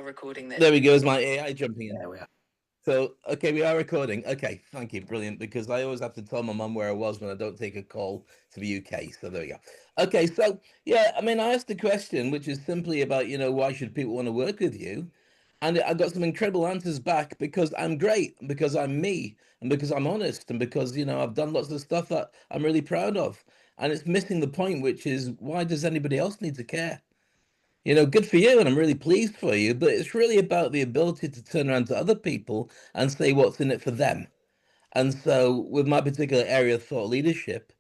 are recording this. There we go. Is my AI jumping in? There we are. So, okay, we are recording. Okay, thank you. Brilliant. Because I always have to tell my mum where I was when I don't take a call to the UK. So there we go. Okay, so yeah, I mean, I asked the question, which is simply about, why should people want to work with you? And I got some incredible answers back because I'm great, because I'm me, and because I'm honest, and because, I've done lots of stuff that I'm really proud of. And it's missing the point, which is why does anybody else need to care? Good for you, and I'm really pleased for you, but it's really about the ability to turn around to other people and say what's in it for them. And so, with my particular area of thought leadership,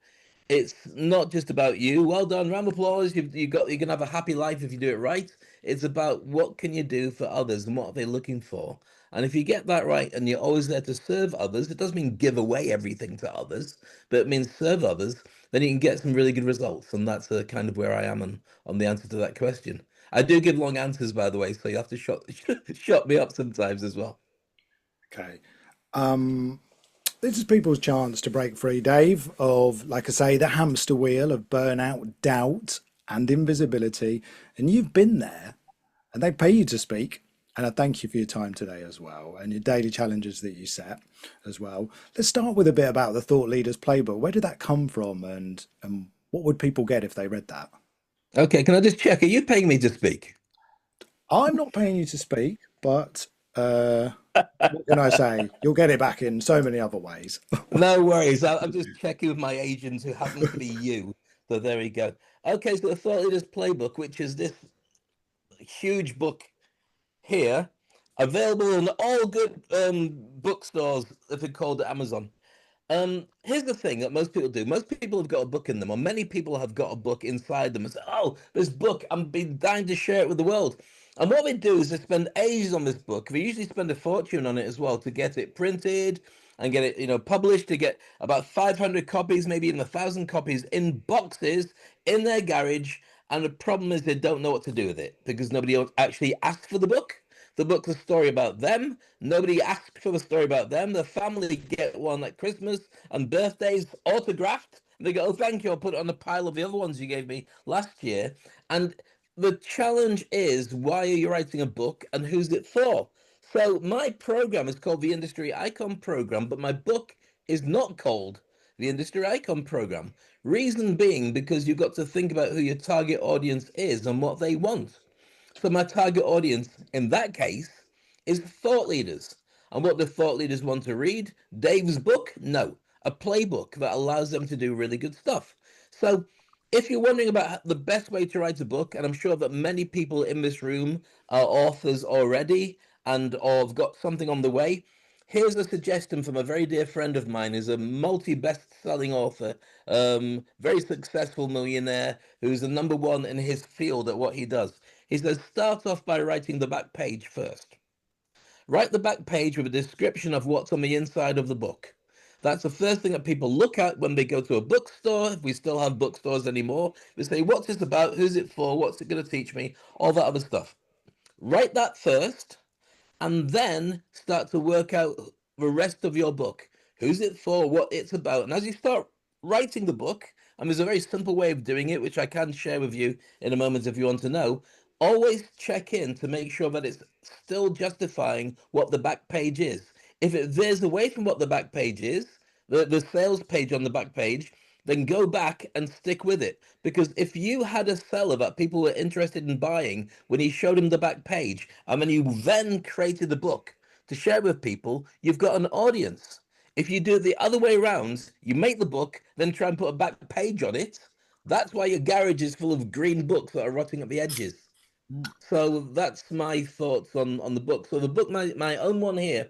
it's not just about you. Well done, round of applause. You can have a happy life if you do it right. It's about what can you do for others and what are they looking for. And if you get that right and you're always there to serve others, it doesn't mean give away everything to others, but it means serve others, then you can get some really good results. And that's kind of where I am on the answer to that question. I do give long answers, by the way, so you have to shut me up sometimes as well. Okay. This is people's chance to break free, Dave, of, like I say, the hamster wheel of burnout, doubt, and invisibility. And you've been there, and they pay you to speak. And I thank you for your time today as well, and your daily challenges that you set as well. Let's start with a bit about the Thought Leaders Playbook. Where did that come from, and what would people get if they read that? Okay, can I just check? Are you paying me to speak? I'm not paying you to speak, but what can I say? You'll get it back in so many other ways. No worries. I'm just checking with my agent, who happens to be you. So there we go. Okay, so the Thought Leaders Playbook, which is this huge book here, available in all good bookstores, if they're called at Amazon. Here's the thing that most people do. Most people have got a book in them, or many people have got a book inside them and say, oh, this book, I'm been dying to share it with the world. And what they do is they spend ages on this book. They usually spend a fortune on it as well to get it printed and get it, published, to get about 500 copies, maybe even 1,000 copies in boxes in their garage. And the problem is they don't know what to do with it because nobody else actually asked for the book. The book's a story about them. Nobody asked for the story about them. The family get one at Christmas and birthdays autographed. And they go, oh, thank you. I'll put it on a pile of the other ones you gave me last year. And the challenge is, why are you writing a book and who's it for? So my program is called the Industry Icon Program, but my book is not called the Industry Icon Program. Reason being, because you've got to think about who your target audience is and what they want. So my target audience in that case is thought leaders. And what do thought leaders want to read? Dave's book? No, a playbook that allows them to do really good stuff. So if you're wondering about the best way to write a book, and I'm sure that many people in this room are authors already and or have got something on the way, here's a suggestion from a very dear friend of mine who's a multi-best-selling author, very successful millionaire, who's the number one in his field at what he does. He says, start off by writing the back page first. Write the back page with a description of what's on the inside of the book. That's the first thing that people look at when they go to a bookstore, if we still have bookstores anymore. They say, what's this about? Who's it for? What's it going to teach me? All that other stuff. Write that first, and then start to work out the rest of your book. Who's it for? What it's about? And as you start writing the book, and there's a very simple way of doing it, which I can share with you in a moment if you want to know, always check in to make sure that it's still justifying what the back page is. If it veers away from what the back page is, the sales page on the back page, then go back and stick with it. Because if you had a seller that people were interested in buying when you showed them the back page, and then you then created the book to share with people, you've got an audience. If you do it the other way around, you make the book, then try and put a back page on it. That's why your garage is full of green books that are rotting at the edges. So that's my thoughts on the book. So the book, my own one here,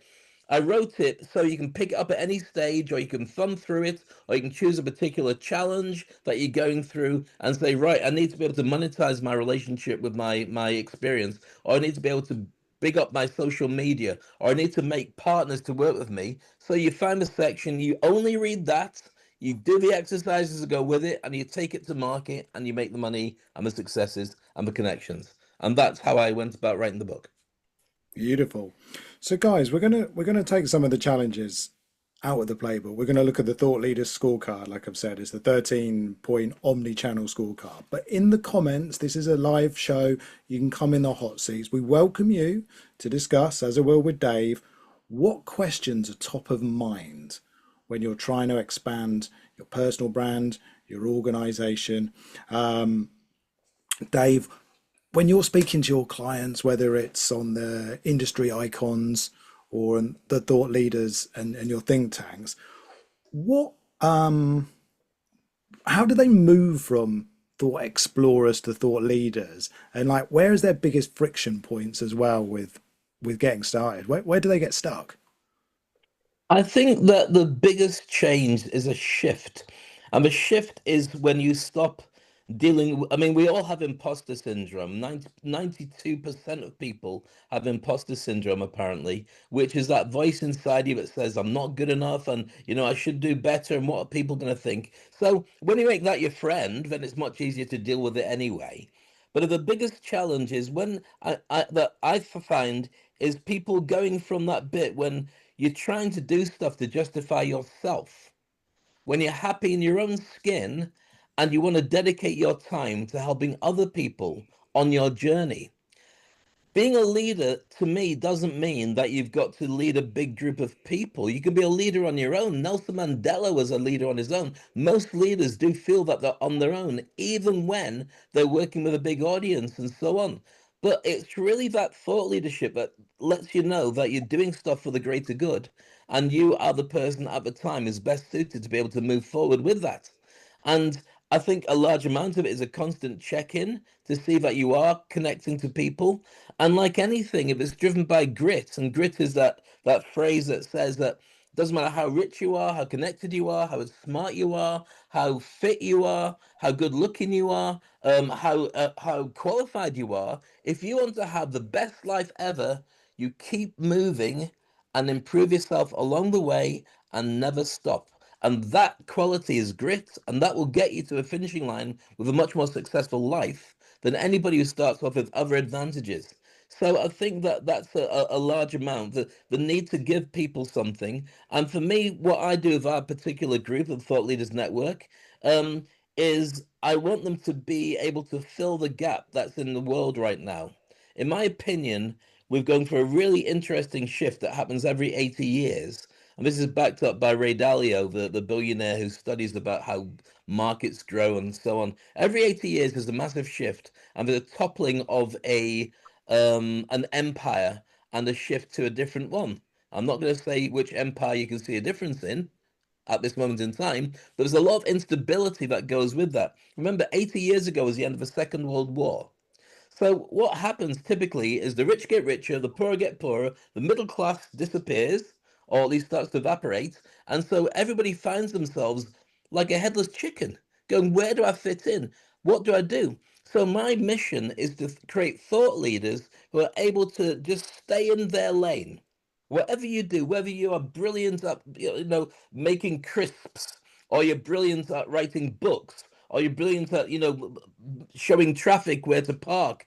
I wrote it so you can pick it up at any stage, or you can thumb through it, or you can choose a particular challenge that you're going through and say, right, I need to be able to monetize my relationship with my experience, or I need to be able to big up my social media, or I need to make partners to work with me. So you find a section, you only read that, you do the exercises that go with it, and you take it to market, and you make the money and the successes and the connections. And that's how I went about writing the book. Beautiful. So guys, we're gonna take some of the challenges out of the playbook. We're going to look at the Thought Leaders scorecard. Like I've said, it's the 13-point omni-channel scorecard. But in the comments, this is a live show. You can come in the hot seats. We welcome you to discuss, as I will with Dave, what questions are top of mind when you're trying to expand your personal brand, your organization. Dave, when you're speaking to your clients, whether it's on the industry icons or on the thought leaders and your think tanks, what how do they move from thought explorers to thought leaders? And like where is their biggest friction points as well with getting started? Where do they get stuck? I think that the biggest change is a shift. And the shift is when you stop I mean, we all have imposter syndrome. 92% of people have imposter syndrome, apparently, which is that voice inside you that says, I'm not good enough and, I should do better. And what are people going to think? So when you make that your friend, then it's much easier to deal with it anyway. But the biggest challenge is that I find is people going from that bit when you're trying to do stuff to justify yourself. When you're happy in your own skin and you want to dedicate your time to helping other people on your journey. Being a leader to me doesn't mean that you've got to lead a big group of people. You can be a leader on your own. Nelson Mandela was a leader on his own. Most leaders do feel that they're on their own, even when they're working with a big audience and so on. But it's really that thought leadership that lets you know that you're doing stuff for the greater good, and you are the person at the time who's best suited to be able to move forward with that. And I think a large amount of it is a constant check-in to see that you are connecting to people. And like anything, if it's driven by grit, and grit is that phrase that says that it doesn't matter how rich you are, how connected you are, how smart you are, how fit you are, how good looking you are, how qualified you are. If you want to have the best life ever, you keep moving and improve yourself along the way and never stop. And that quality is grit, and that will get you to a finishing line with a much more successful life than anybody who starts off with other advantages. So I think that that's a large amount, the need to give people something. And for me, what I do with our particular group of Thought Leaders Network um, is I want them to be able to fill the gap that's in the world right now. In my opinion, we've gone for a really interesting shift that happens every 80 years. And this is backed up by Ray Dalio, the billionaire who studies about how markets grow and so on. Every 80 years, there's a massive shift, and there's a toppling of an empire and a shift to a different one. I'm not going to say which empire you can see a difference in at this moment in time, but there's a lot of instability that goes with that. Remember, 80 years ago was the end of the Second World War. So what happens typically is the rich get richer, the poor get poorer, the middle class disappears, or at least starts to evaporate, and so everybody finds themselves like a headless chicken, going, where do I fit in? What do I do? So my mission is to create thought leaders who are able to just stay in their lane. Whatever you do, whether you are brilliant at making crisps, or you're brilliant at writing books, or you're brilliant at showing traffic where to park,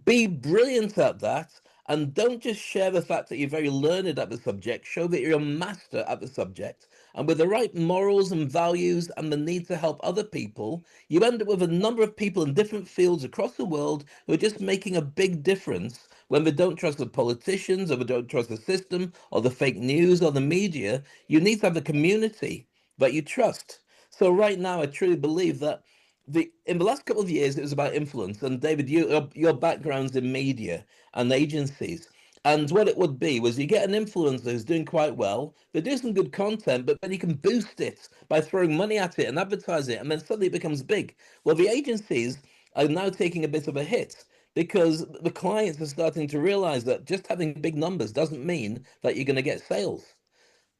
be brilliant at that, and don't just share the fact that you're very learned at the subject. Show that you're a master at the subject, and with the right morals and values and the need to help other people, you end up with a number of people in different fields across the world who are just making a big difference when they don't trust the politicians, or they don't trust the system, or the fake news, or the media. You need to have a community that you trust. So right now I truly believe that the in the last couple of years it was about influence. And David, your background's in media and agencies, and what it would be was you get an influencer who's doing quite well, they do some good content, but then you can boost it by throwing money at it and advertise it, and then suddenly it becomes big. Well, the agencies are now taking a bit of a hit because the clients are starting to realize that just having big numbers doesn't mean that you're going to get sales.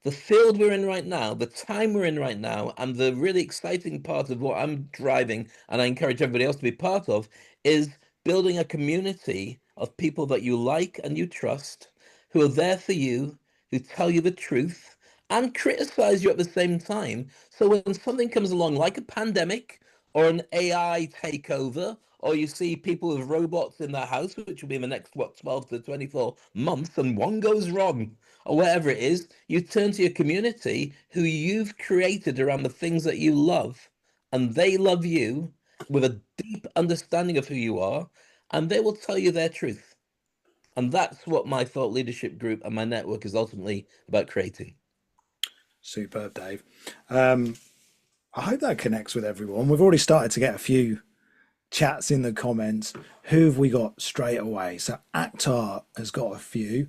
The field we're in right now, the time we're in right now, and the really exciting part of what I'm driving, and I encourage everybody else to be part of, is building a community of people that you like and you trust, who are there for you, who tell you the truth, and criticize you at the same time. So when something comes along, like a pandemic or an AI takeover or you see people with robots in their house, which will be in the next, what, 12 to 24 months, and one goes wrong, or whatever it is, you turn to your community who you've created around the things that you love, and they love you with a deep understanding of who you are, and they will tell you their truth. And that's what my thought leadership group and my network is ultimately about creating. Superb, Dave. I hope that connects with everyone. We've already started to get a few chats in the comments. Who have we got straight away? So Akhtar has got a few.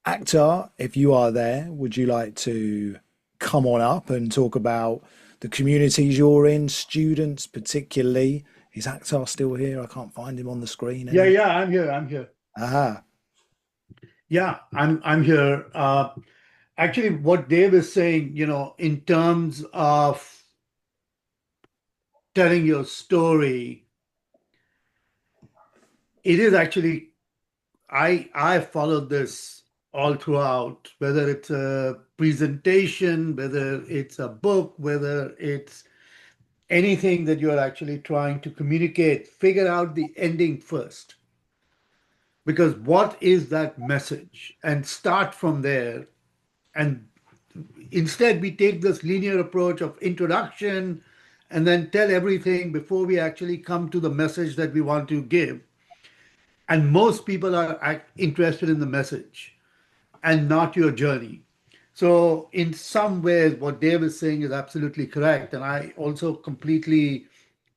Akhtar, if you are there, would you like to come on up and talk about the communities you're in, students particularly? Is Akhtar still here? I can't find him on the screen Yeah, anymore. yeah, I'm here. I'm here. Aha, Yeah, I'm here. Actually, what Dave is saying, in terms of telling your story, it is actually I followed this all throughout, whether it's a presentation, whether it's a book, whether it's anything that you're actually trying to communicate, figure out the ending first. Because what is that message? And start from there. And instead, we take this linear approach of introduction and then tell everything before we actually come to the message that we want to give. And most people are interested in the message and not your journey. So, in some ways, what Dave is saying is absolutely correct. And I also completely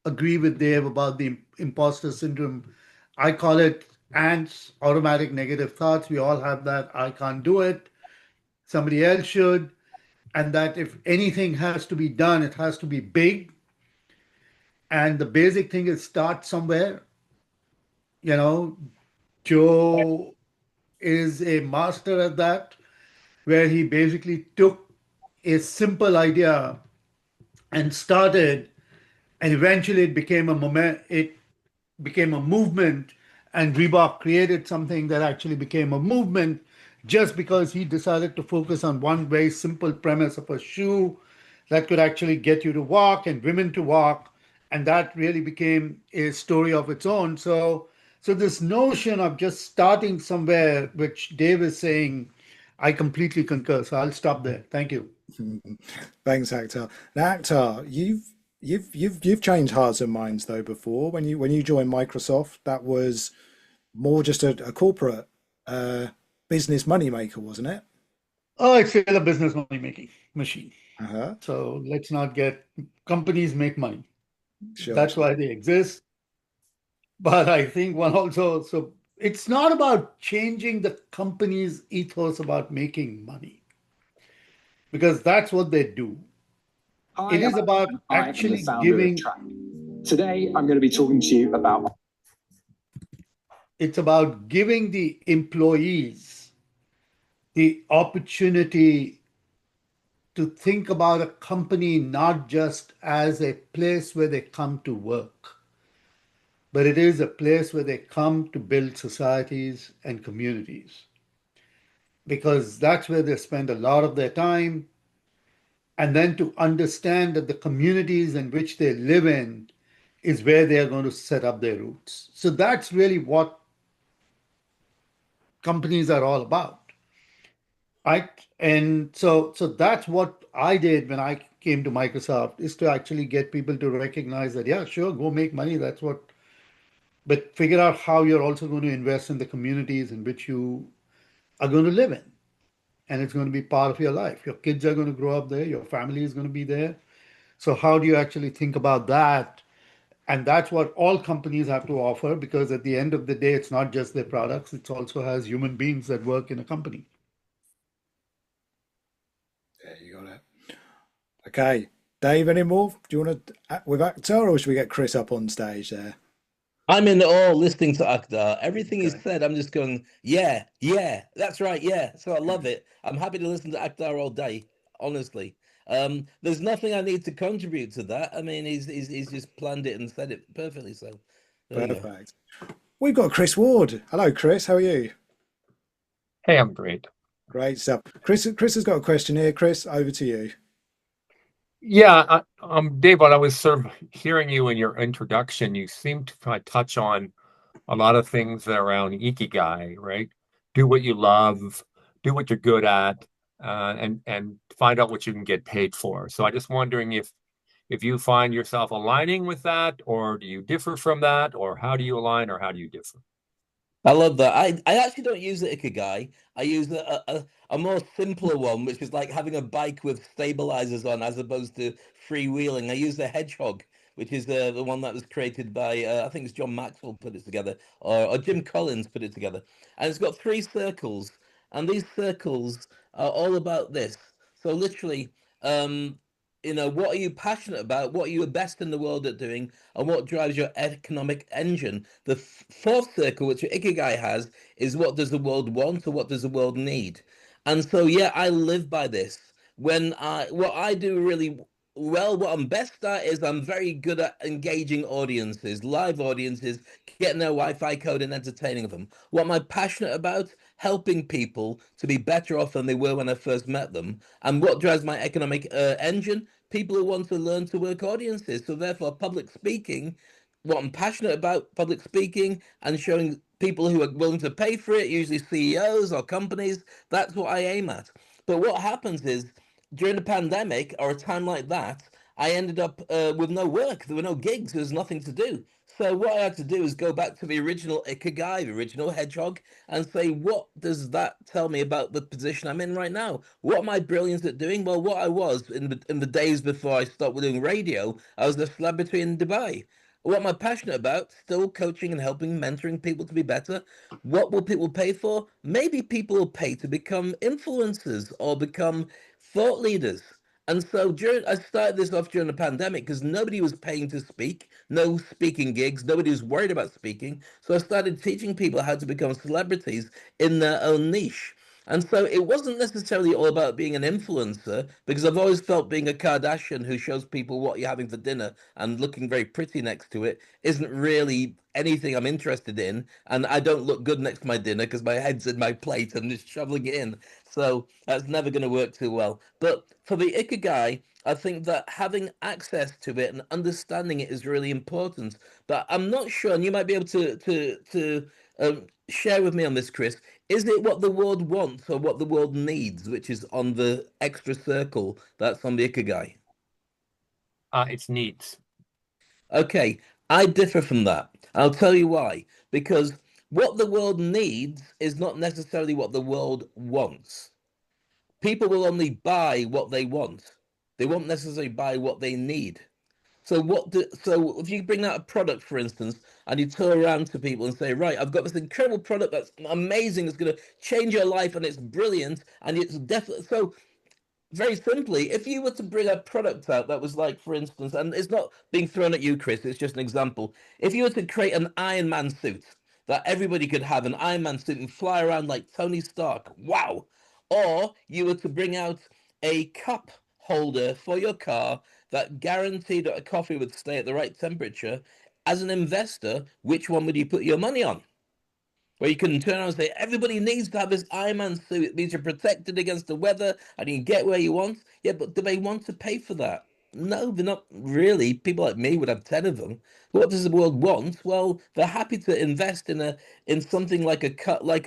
agree with Dave about the imposter syndrome. I call it ants, automatic negative thoughts. We all have that. I can't do it. Somebody else should. And that if anything has to be done, it has to be big. And the basic thing is start somewhere. You know, Joe is a master at that, where he basically took a simple idea and started, and eventually it became a moment. It became a movement, and Reebok created something that actually became a movement just because he decided to focus on one very simple premise of a shoe that could actually get you to walk and women to walk, and that really became a story of its own. So this notion of just starting somewhere, which Dave is saying, I completely concur. So I'll stop there. Thank you. thanks, Akhtar. Now, Akhtar, you've changed hearts and minds though before. When you joined Microsoft, that was more just a corporate business moneymaker, wasn't it? Oh, it's still a business money making machine. Uh-huh. So let's not get companies make money. Sure. That's why they exist. But I think one also, so it's not about changing the company's ethos about making money, because that's what they do. It is about I am the actually founder of giving, Track. Today, I'm going to be talking to you about. it's about giving the employees the opportunity to think about a company not just as a place where they come to work, but it is a place where they come to build societies and communities, because that's where they spend a lot of their time. And then to understand that the communities in which they live in is where they are going to set up their roots. So that's really what companies are all about. And so that's what I did when I came to Microsoft, is to actually get people to recognize that, yeah, sure, go make money. That's what, but figure out how you're also going to invest in the communities in which you are going to live in. And it's going to be part of your life. Your kids are going to grow up there, your family is going to be there. So, how do you actually think about that? And that's what all companies have to offer, because at the end of the day, it's not just their products, it also has human beings that work in a company. There you got it. Okay, Dave, any more? Do you want to with Akhtar, or should we get Chris up on stage there? I'm in awe listening to Akhtar. Everything he's Okay. said, I'm just going, yeah, that's right, yeah. So I love it. I'm happy to listen to Akhtar all day, honestly. There's nothing I need to contribute to that. I mean, he's just planned it and said it perfectly. So there you go. Perfect. We've got Chris Ward. Hello, Chris. How are you? Hey, I'm great. Great stuff. Chris has got a question here. Chris, over to you. Yeah, Dave, what I was sort of hearing you in your introduction, you seem to kind of touch on a lot of things that are around ikigai, right? Do what you love, do what you're good at, and find out what you can get paid for. So I just wondering if you find yourself aligning with that, or do you differ from that, or how do you align, or how do you differ? I love that. I actually don't use the Ikigai. I use a more simpler one, which is like having a bike with stabilizers on as opposed to freewheeling. I use the Hedgehog, which is the one that was created by, I think it's John Maxwell put it together, or Jim Collins put it together. And it's got three circles. And these circles are all about this. So literally, um, what are you passionate about? What are you best in the world at doing? And what drives your economic engine? The fourth circle, which Ikigai has, is what does the world want or what does the world need? And so, yeah, I live by this. What I do really well, what I'm best at is I'm very good at engaging audiences, live audiences, getting their Wi-Fi code and entertaining them. What am I passionate about? Helping people to be better off than they were when I first met them. And what drives my economic engine? People who want to learn to work audiences. So therefore, public speaking, what I'm passionate about, public speaking, and showing people who are willing to pay for it, usually CEOs or companies, that's what I aim at. But what happens is during the pandemic or a time like that, I ended up with no work. There were no gigs. There was nothing to do. So what I had to do is go back to the original Ikigai, the original hedgehog, and say, what does that tell me about the position I'm in right now? What am I brilliant at doing? Well, what I was in the days before I started doing radio, I was a celebrity in Dubai. What am I passionate about? Still coaching and helping, mentoring people to be better. What will people pay for? Maybe people will pay to become influencers or become thought leaders. And so I started this off during the pandemic because nobody was paying to speak, no speaking gigs, nobody was worried about speaking. So I started teaching people how to become celebrities in their own niche. And so it wasn't necessarily all about being an influencer because I've always felt being a Kardashian who shows people what you're having for dinner and looking very pretty next to it isn't really anything I'm interested in. And I don't look good next to my dinner because my head's in my plate and just shoveling it in. So that's never going to work too well. But for the Ikigai, I think that having access to it and understanding it is really important. But I'm not sure, and you might be able to share with me on this, Chris. Is it what the world wants or what the world needs, which is on the extra circle that's on the Ikigai? It's needs. Okay, I differ from that. I'll tell you why. Because what the world needs is not necessarily what the world wants. People will only buy what they want. They won't necessarily buy what they need. So if you bring out a product, for instance, and you turn around to people and say, right, I've got this incredible product that's amazing, it's going to change your life and it's brilliant, and it's definitely so very simply, if you were to bring a product out that was like, for instance, and it's not being thrown at you, Chris, it's just an example. If you were to create an Iron Man suit that everybody could have an Iron Man suit and fly around like Tony Stark, wow. Or you were to bring out a cup holder for your car that guaranteed that a coffee would stay at the right temperature, as an investor, which one would you put your money on? Where you can turn around and say everybody needs to have this Iron Man suit. It means you're protected against the weather and you can get where you want. Yeah, but do they want to pay for that? No, they're not really. People like me would have 10 of them. What does the world want? Well, they're happy to invest in something like a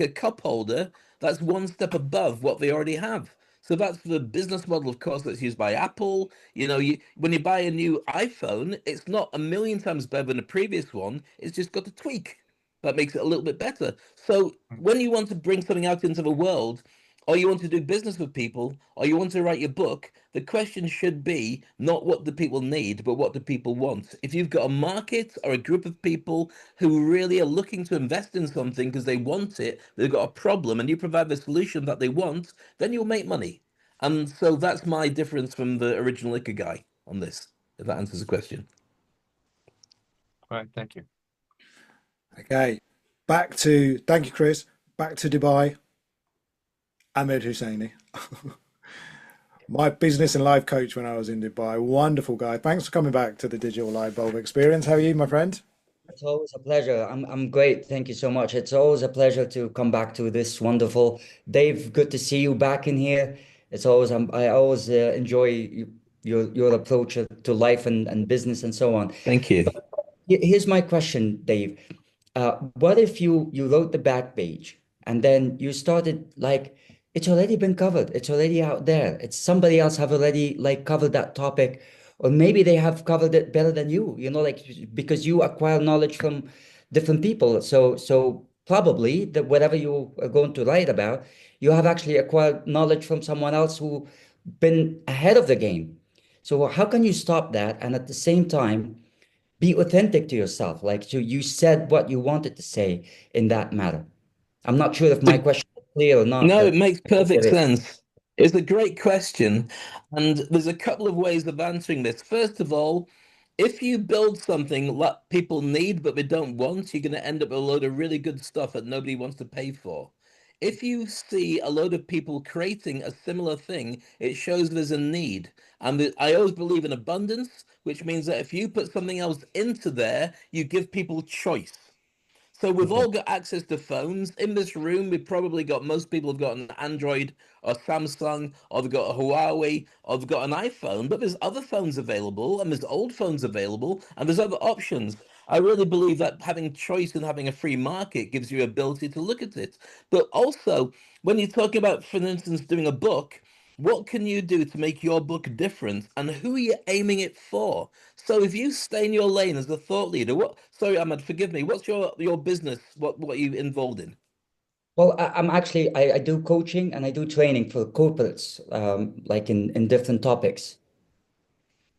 cup holder that's one step above what they already have. So that's the business model, of course, that's used by Apple. When you buy a new iPhone, it's not a million times better than the previous one. It's just got a tweak that makes it a little bit better. So when you want to bring something out into the world, or you want to do business with people, or you want to write your book, the question should be not what do people need, but what do people want. If you've got a market or a group of people who really are looking to invest in something because they want it, they've got a problem, and you provide the solution that they want, then you'll make money. And so that's my difference from the original Ikigai on this, if that answers the question. All right, thank you. Okay, thank you, Chris. Back to Dubai. Ahmed Husseini, my business and life coach when I was in Dubai. Wonderful guy. Thanks for coming back to the Digital Lightbulb experience. How are you, my friend? It's always a pleasure. I'm great. Thank you so much. It's always a pleasure to come back to this wonderful. Dave, good to see you back in here. It's always I always enjoy your approach to life and business and so on. Thank you. But here's my question, Dave. What if you wrote the back page and then you started like it's already been covered, it's already out there. It's somebody else have already like covered that topic, or maybe they have covered it better than you, like because you acquire knowledge from different people. So probably that whatever you are going to write about, you have actually acquired knowledge from someone else who been ahead of the game. So how can you stop that and at the same time be authentic to yourself? Like, so you said what you wanted to say in that matter. I'm not sure if my question is clear or not, No, it but makes I hope perfect it is. sense. It's a great question. And there's a couple of ways of answering this. First of all, if you build something that people need but they don't want, you're going to end up with a load of really good stuff that nobody wants to pay for. If you see a load of people creating a similar thing, it shows there's a need. And I always believe in abundance, which means that if you put something else into there, you give people choice. So we've Okay. all got access to phones. In this room, we've probably got, most people have got an Android or Samsung, or they've got a Huawei, or they've got an iPhone, but there's other phones available, and there's old phones available, and there's other options. I really believe that having choice and having a free market gives you ability to look at it. But also, when you're talking about, for instance, doing a book, what can you do to make your book different, and who are you aiming it for? So if you stay in your lane as a thought leader, what? Sorry, Ahmad, forgive me. What's your business? What are you involved in? Well, I'm actually I do coaching and I do training for corporates, like in different topics.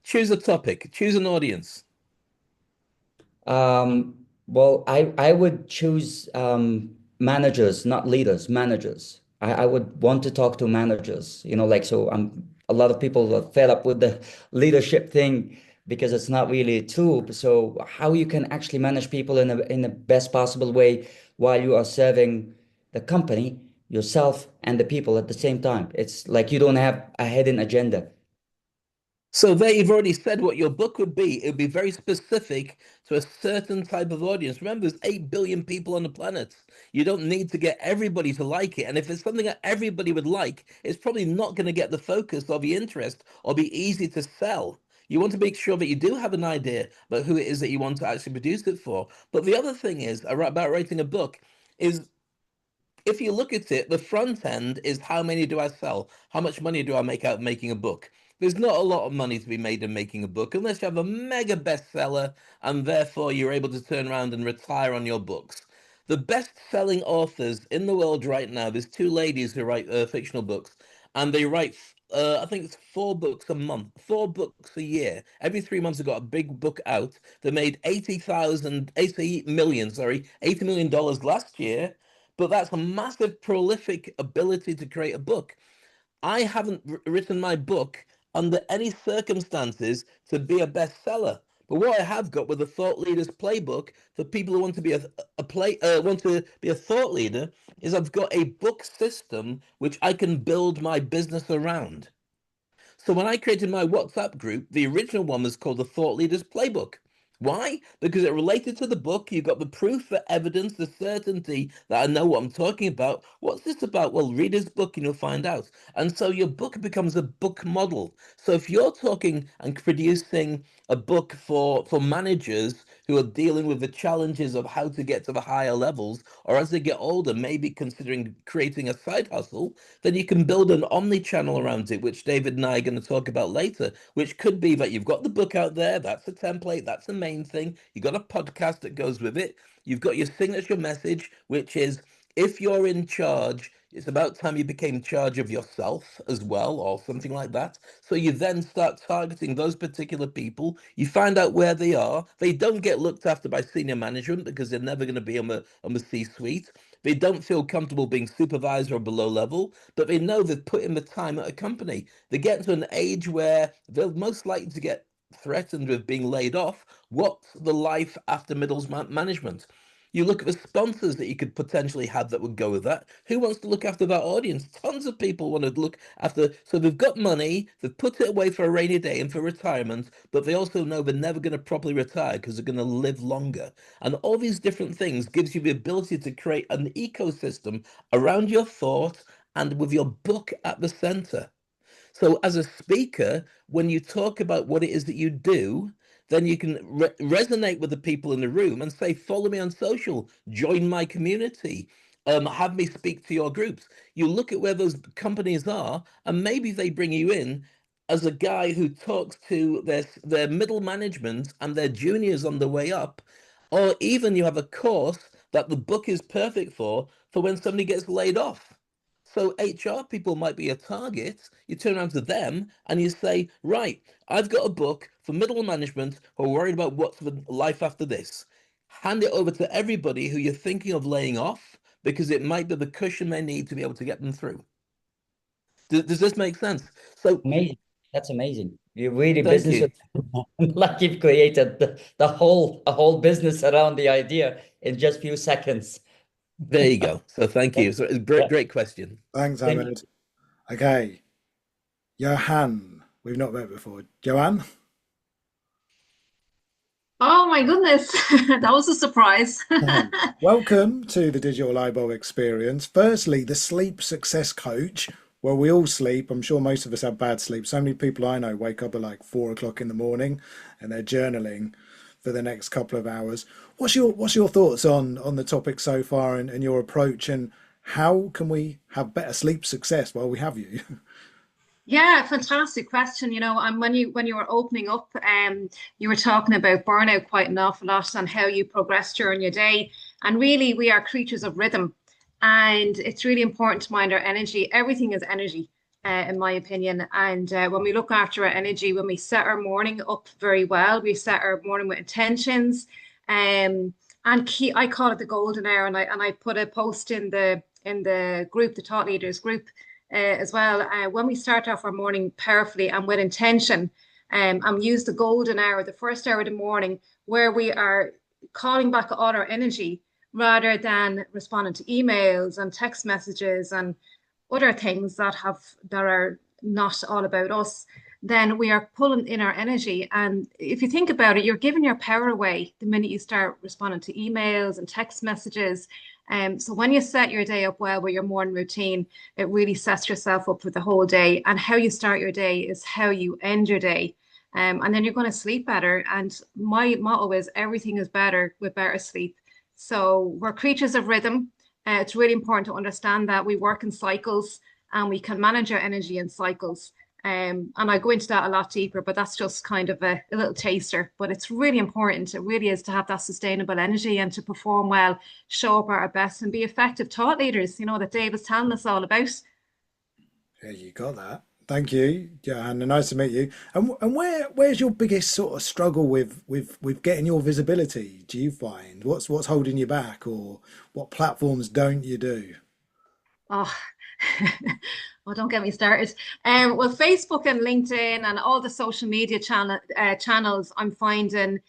Choose a topic. Choose an audience. Well, I would choose managers, not leaders, managers. I would want to talk to managers, like so a lot of people are fed up with the leadership thing because it's not really true. So how you can actually manage people in the best possible way while you are serving the company, yourself, and the people at the same time. It's like you don't have a hidden agenda. So there you've already said what your book would be. It would be very specific to a certain type of audience. Remember, there's 8 billion people on the planet. You don't need to get everybody to like it. And if it's something that everybody would like, it's probably not going to get the focus or the interest or be easy to sell. You want to make sure that you do have an idea about who it is that you want to actually produce it for. But the other thing is about writing a book is, if you look at it, the front end is how many do I sell? How much money do I make out of making a book? There's not a lot of money to be made in making a book unless you have a mega bestseller and therefore you're able to turn around and retire on your books. The best-selling authors in the world right now, there's two ladies who write fictional books, and they write, I think it's 4 books a month, 4 books a year. Every 3 months, they've got a big book out. They made 80 million, sorry, $80 million last year, but that's a massive prolific ability to create a book. I haven't written my book under any circumstances to be a bestseller. But what I have got with the Thought Leaders Playbook for people who want to be want to be a thought leader is I've got a book system which I can build my business around. So when I created my WhatsApp group, the original one was called the Thought Leaders Playbook. Why? Because it related to the book. You got the proof, the evidence, the certainty that I know what I'm talking about. What's this about? Well, read his book and you'll find out. And so your book becomes a book model. So if you're talking and producing a book for managers who are dealing with the challenges of how to get to the higher levels, or as they get older, maybe considering creating a side hustle, then you can build an omni-channel around it, which David and I are going to talk about later, which could be that you've got the book out there, that's a template, that's the main thing. You've got a podcast that goes with it. You've got your signature message, which is, if you're in charge, it's about time you became charge of yourself as well, or something like that. So you then start targeting those particular people. You find out where they are. They don't get looked after by senior management because they're never going to be on the C-suite. They don't feel comfortable being supervisor or below level, but they know they've put in the time at a company. They get to an age where they're most likely to get threatened with being laid off. What's the life after middle management? You look at the sponsors that you could potentially have that would go with that. Who wants to look after that audience? Tons of people want to look after. So they've got money, they've put it away for a rainy day and for retirement, but they also know they're never going to properly retire because they're going to live longer. And all these different things gives you the ability to create an ecosystem around your thought and with your book at the center. So as a speaker, when you talk about what it is that you do, then you can resonate with the people in the room and say, follow me on social, join my community, have me speak to your groups. You look at where those companies are, and maybe they bring you in as a guy who talks to their middle management and their juniors on the way up, or even you have a course that the book is perfect for when somebody gets laid off. So HR people might be a target. You turn around to them and you say, right, I've got a book for middle management who are worried about what's the life after this. Hand it over to everybody who you're thinking of laying off because it might be the cushion they need to be able to get them through. Does this make sense? So Amazing. That's amazing. You're really thank business you. like you've created the whole a whole business around the idea in just few seconds. There you go. So thank you. So it's a Yeah. great question. Thanks, Thank you. Ahmed. Okay, Johan. We've not met before. Johan? Oh my goodness, that was a surprise. Welcome to the Digital Lightbulb experience. Firstly, the sleep success coach. Well, we all sleep. I'm sure most of us have bad sleep. So many people I know wake up at like 4 o'clock in the morning and they're journaling for the next couple of hours. What's your thoughts on the topic so far and your approach, and how can we have better sleep success while we have you? Yeah, fantastic question. And when you were opening up, you were talking about burnout quite an awful lot and how you progress during your day. And really, we are creatures of rhythm, and it's really important to mind our energy. Everything is energy, in my opinion. And when we look after our energy, when we set our morning up very well, we set our morning with intentions. And I call it the golden hour, and I put a post in the group, the Thought Leaders group as well. When we start off our morning powerfully and with intention, and use the golden hour, the first hour of the morning, where we are calling back all our energy rather than responding to emails and text messages and other things that are not all about us, then we are pulling in our energy. And if you think about it, you're giving your power away the minute you start responding to emails and text messages. So when you set your day up well with your morning routine, it really sets yourself up for the whole day. And how you start your day is how you end your day. And then you're going to sleep better. And my motto is everything is better with better sleep. So we're creatures of rhythm. It's really important to understand that we work in cycles and we can manage our energy in cycles. And I go into that a lot deeper, but that's just kind of a little taster. But it's really important. It really is to have that sustainable energy and to perform well, show up at our best, and be effective thought leaders, that Dave was telling us all about. Yeah, you got that. Thank you, Johanna. Nice to meet you. And where's your biggest sort of struggle with getting your visibility? Do you find what's holding you back, or what platforms don't you do? Oh, well, don't get me started. Well, Facebook and LinkedIn and all the social media channels, I'm finding,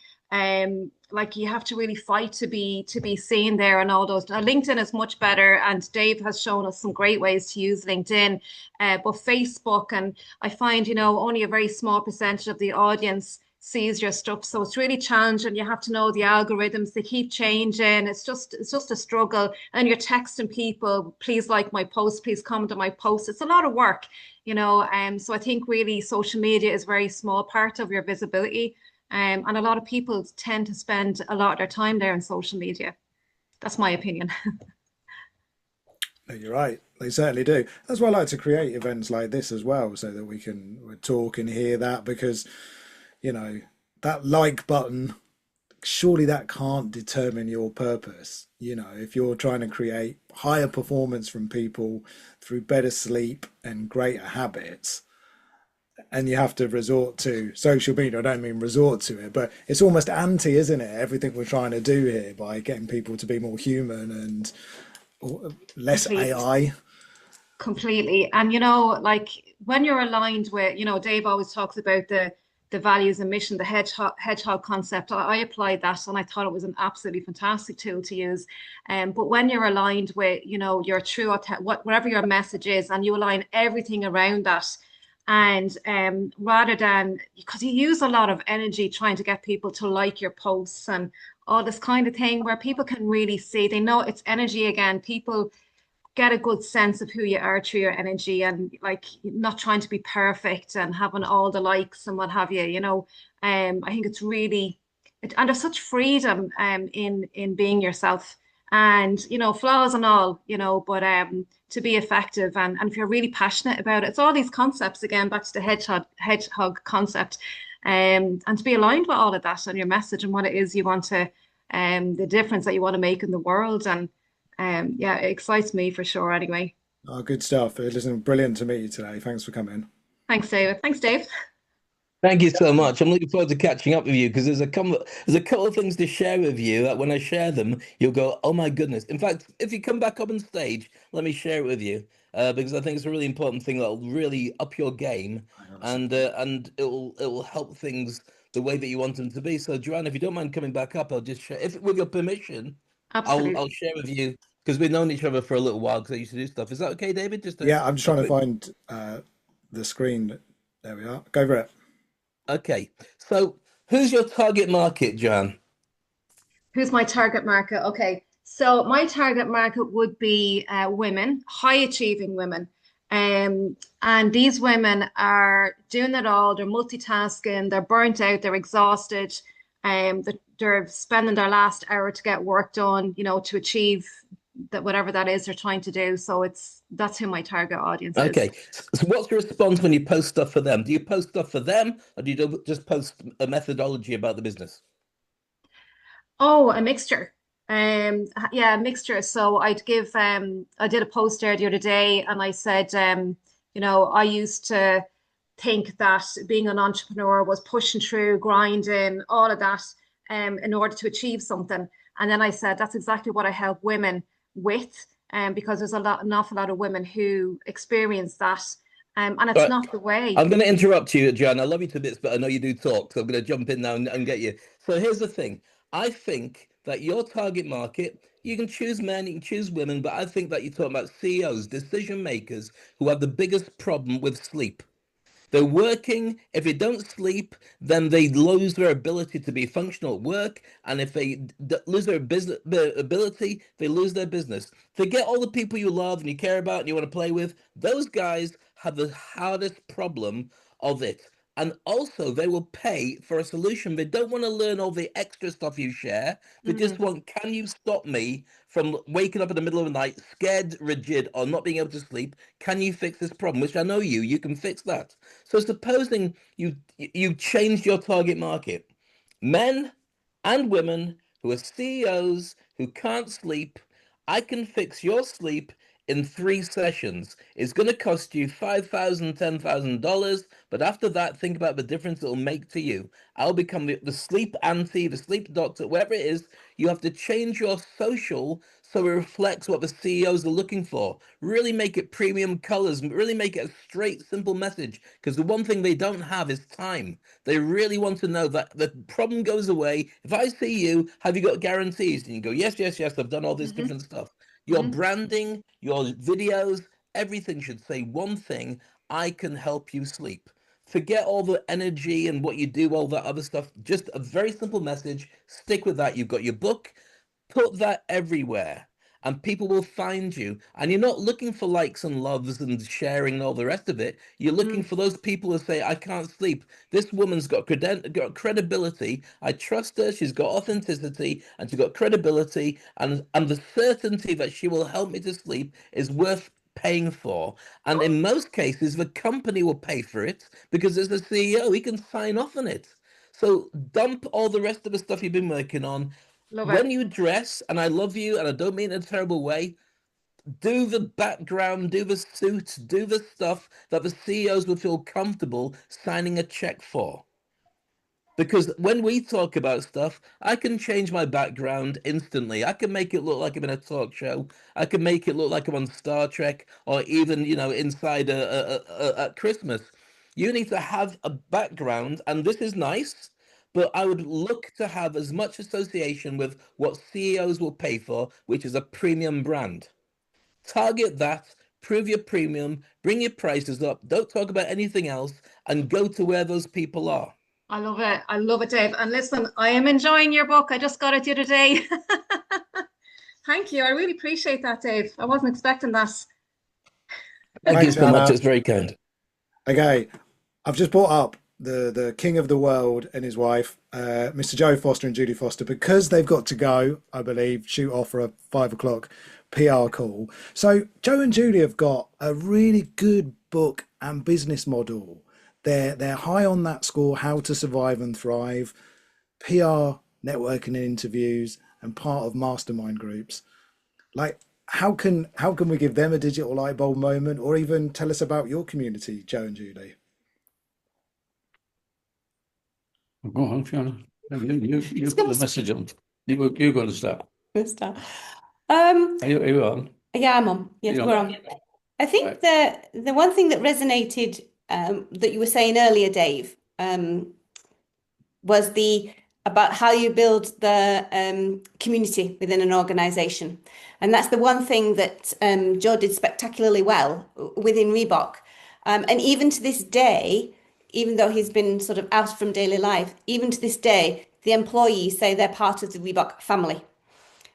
like you have to really fight to be seen there and all those. Now, LinkedIn is much better, and Dave has shown us some great ways to use LinkedIn. But Facebook, and I find, only a very small percentage of the audience sees your stuff. So it's really challenging. You have to know the algorithms, they keep changing. It's just a struggle. And you're texting people, please like my post, please comment on my post. It's a lot of work, so I think really social media is a very small part of your visibility. And a lot of people tend to spend a lot of their time there on social media. That's my opinion. No, you're right. They certainly do. That's why I like to create events like this as well, so that we can talk and hear that, because that like button, surely that can't determine your purpose. If you're trying to create higher performance from people through better sleep and greater habits, and you have to resort to social media. I don't mean resort to it, but it's almost anti, isn't it? Everything we're trying to do here by getting people to be more human and less AI. Completely. And like when you're aligned with, Dave always talks about the values and mission, the hedgehog concept. I applied that and I thought it was an absolutely fantastic tool to use. But when you're aligned with, your true, whatever your message is, and you align everything around that, and rather than, because you use a lot of energy trying to get people to like your posts and all this kind of thing, where people can really see, they know it's energy again. People get a good sense of who you are through your energy, and like not trying to be perfect and having all the likes and what have you, you know. I think it's really and there's such freedom in being yourself, and you know, flaws and all, you know, but to be effective, and if you're really passionate about it, it's all these concepts again, back to the hedgehog concept, and to be aligned with all of that and your message and what it is you want to the difference that you want to make in the world. And yeah, it excites me for sure anyway. Oh, good stuff. Listen, brilliant to meet you today. Thanks for coming. Thanks, David. Thanks, Dave. Thank you so much. I'm looking forward to catching up with you because there's a couple of things to share with you that when I share them, you'll go, oh my goodness. In fact, if you come back up on stage, let me share it with you because I think it's a really important thing that'll really up your game, and it'll help things the way that you want them to be. So, Joanne, if you don't mind coming back up, I'll just share, if with your permission, Absolutely. I'll share with you because we've known each other for a little while because I used to do stuff. Is that okay, David? Yeah, I'm just trying to find the screen. There we are. Go for it. Okay, so who's your target market, Jan? Who's my target market? Okay, so my target market would be women, high achieving women. And these women are doing it all. They're multitasking, they're burnt out, they're exhausted. They're spending their last hour to get work done, you know, to achieve that whatever that is they're trying to do. So that's who my target audience is. Okay, so what's your response when you post stuff for them? Do you post stuff for them, or do you just post a methodology about the business? Oh, a mixture. Yeah, a mixture. So I'd give I did a post there the other day and I said, you know, I used to think that being an entrepreneur was pushing through, grinding, all of that, in order to achieve something. And then I said that's exactly what I help women with, because there's an awful lot of women who experience that, and it's not the way. I'm going to interrupt you, Jan. I love you to bits, but I know you do talk, so I'm going to jump in now and get you. So here's the thing. I think that your target market, you can choose men, you can choose women, but I think that you're talking about CEOs, decision makers, who have the biggest problem with sleep. They're working. If they don't sleep, then they lose their ability to be functional at work. And if they lose their business ability, they lose their business. Forget all the people you love and you care about and you want to play with. Those guys have the hardest problem of it. And also, they will pay for a solution. They don't want to learn all the extra stuff you share. They just want, can you stop me from waking up in the middle of the night, scared, rigid, or not being able to sleep? Can you fix this problem? Which I know you can fix that. So supposing you changed your target market, men and women who are CEOs who can't sleep, I can fix your sleep in 3 sessions. It's going to cost you $5,000, $10,000, but after that, think about the difference it'll make to you. I'll become the sleep auntie, the sleep doctor, whatever it is. You have to change your social so it reflects what the CEOs are looking for. Really make it premium colors, really make it a straight, simple message, because the one thing they don't have is time. They really want to know that the problem goes away. If I see you, have you got guarantees? And you go, yes, yes, yes, I've done all this different stuff. Your branding, your videos, everything should say one thing: I can help you sleep. Forget all the energy and what you do, all that other stuff. Just a very simple message. Stick with that. You've got your book. Put that everywhere and people will find you. And you're not looking for likes and loves and sharing and all the rest of it. You're looking for those people who say, I can't sleep. This woman's got credibility. I trust her. She's got authenticity and she's got credibility. And the certainty that she will help me to sleep is worth paying for. And in most cases, the company will pay for it because as the CEO, he can sign off on it. So dump all the rest of the stuff you've been working on. When you dress, and I love you, and I don't mean it in a terrible way, do the background, do the suit, do the stuff that the CEOs would feel comfortable signing a check for. Because when we talk about stuff, I can change my background instantly. I can make it look like I'm in a talk show. I can make it look like I'm on Star Trek, or even, inside at Christmas. You need to have a background, and this is nice, but I would look to have as much association with what CEOs will pay for, which is a premium brand. Target that, prove your premium, bring your prices up, don't talk about anything else, and go to where those people are. I love it. I love it, Dave. And listen, I am enjoying your book. I just got it the other day. Thank you. I really appreciate that, Dave. I wasn't expecting that. Thank you Thanks, so much. Anna. It's very kind. Okay, I've just brought up the king of the world and his wife, Mr. Joe Foster and Judy Foster, because they've got to go, I believe, shoot off for a 5 o'clock PR call. So Joe and Judy have got a really good book and business model. They're high on that score, How to Survive and Thrive, PR, networking and interviews, and part of mastermind groups. Like, how can we give them a digital light bulb moment, or even tell us about your community, Joe and Judy? Go on, Fiona. You put the message on. You got to start. Good start. Are you on? Yeah, I'm on. Yes, You're we're on. on. I think the one thing that resonated that you were saying earlier, Dave, was about how you build the community within an organization. And that's the one thing that Joe did spectacularly well within Reebok. And even to this day, even though he's been sort of out from daily life, even to this day, the employees say they're part of the Reebok family.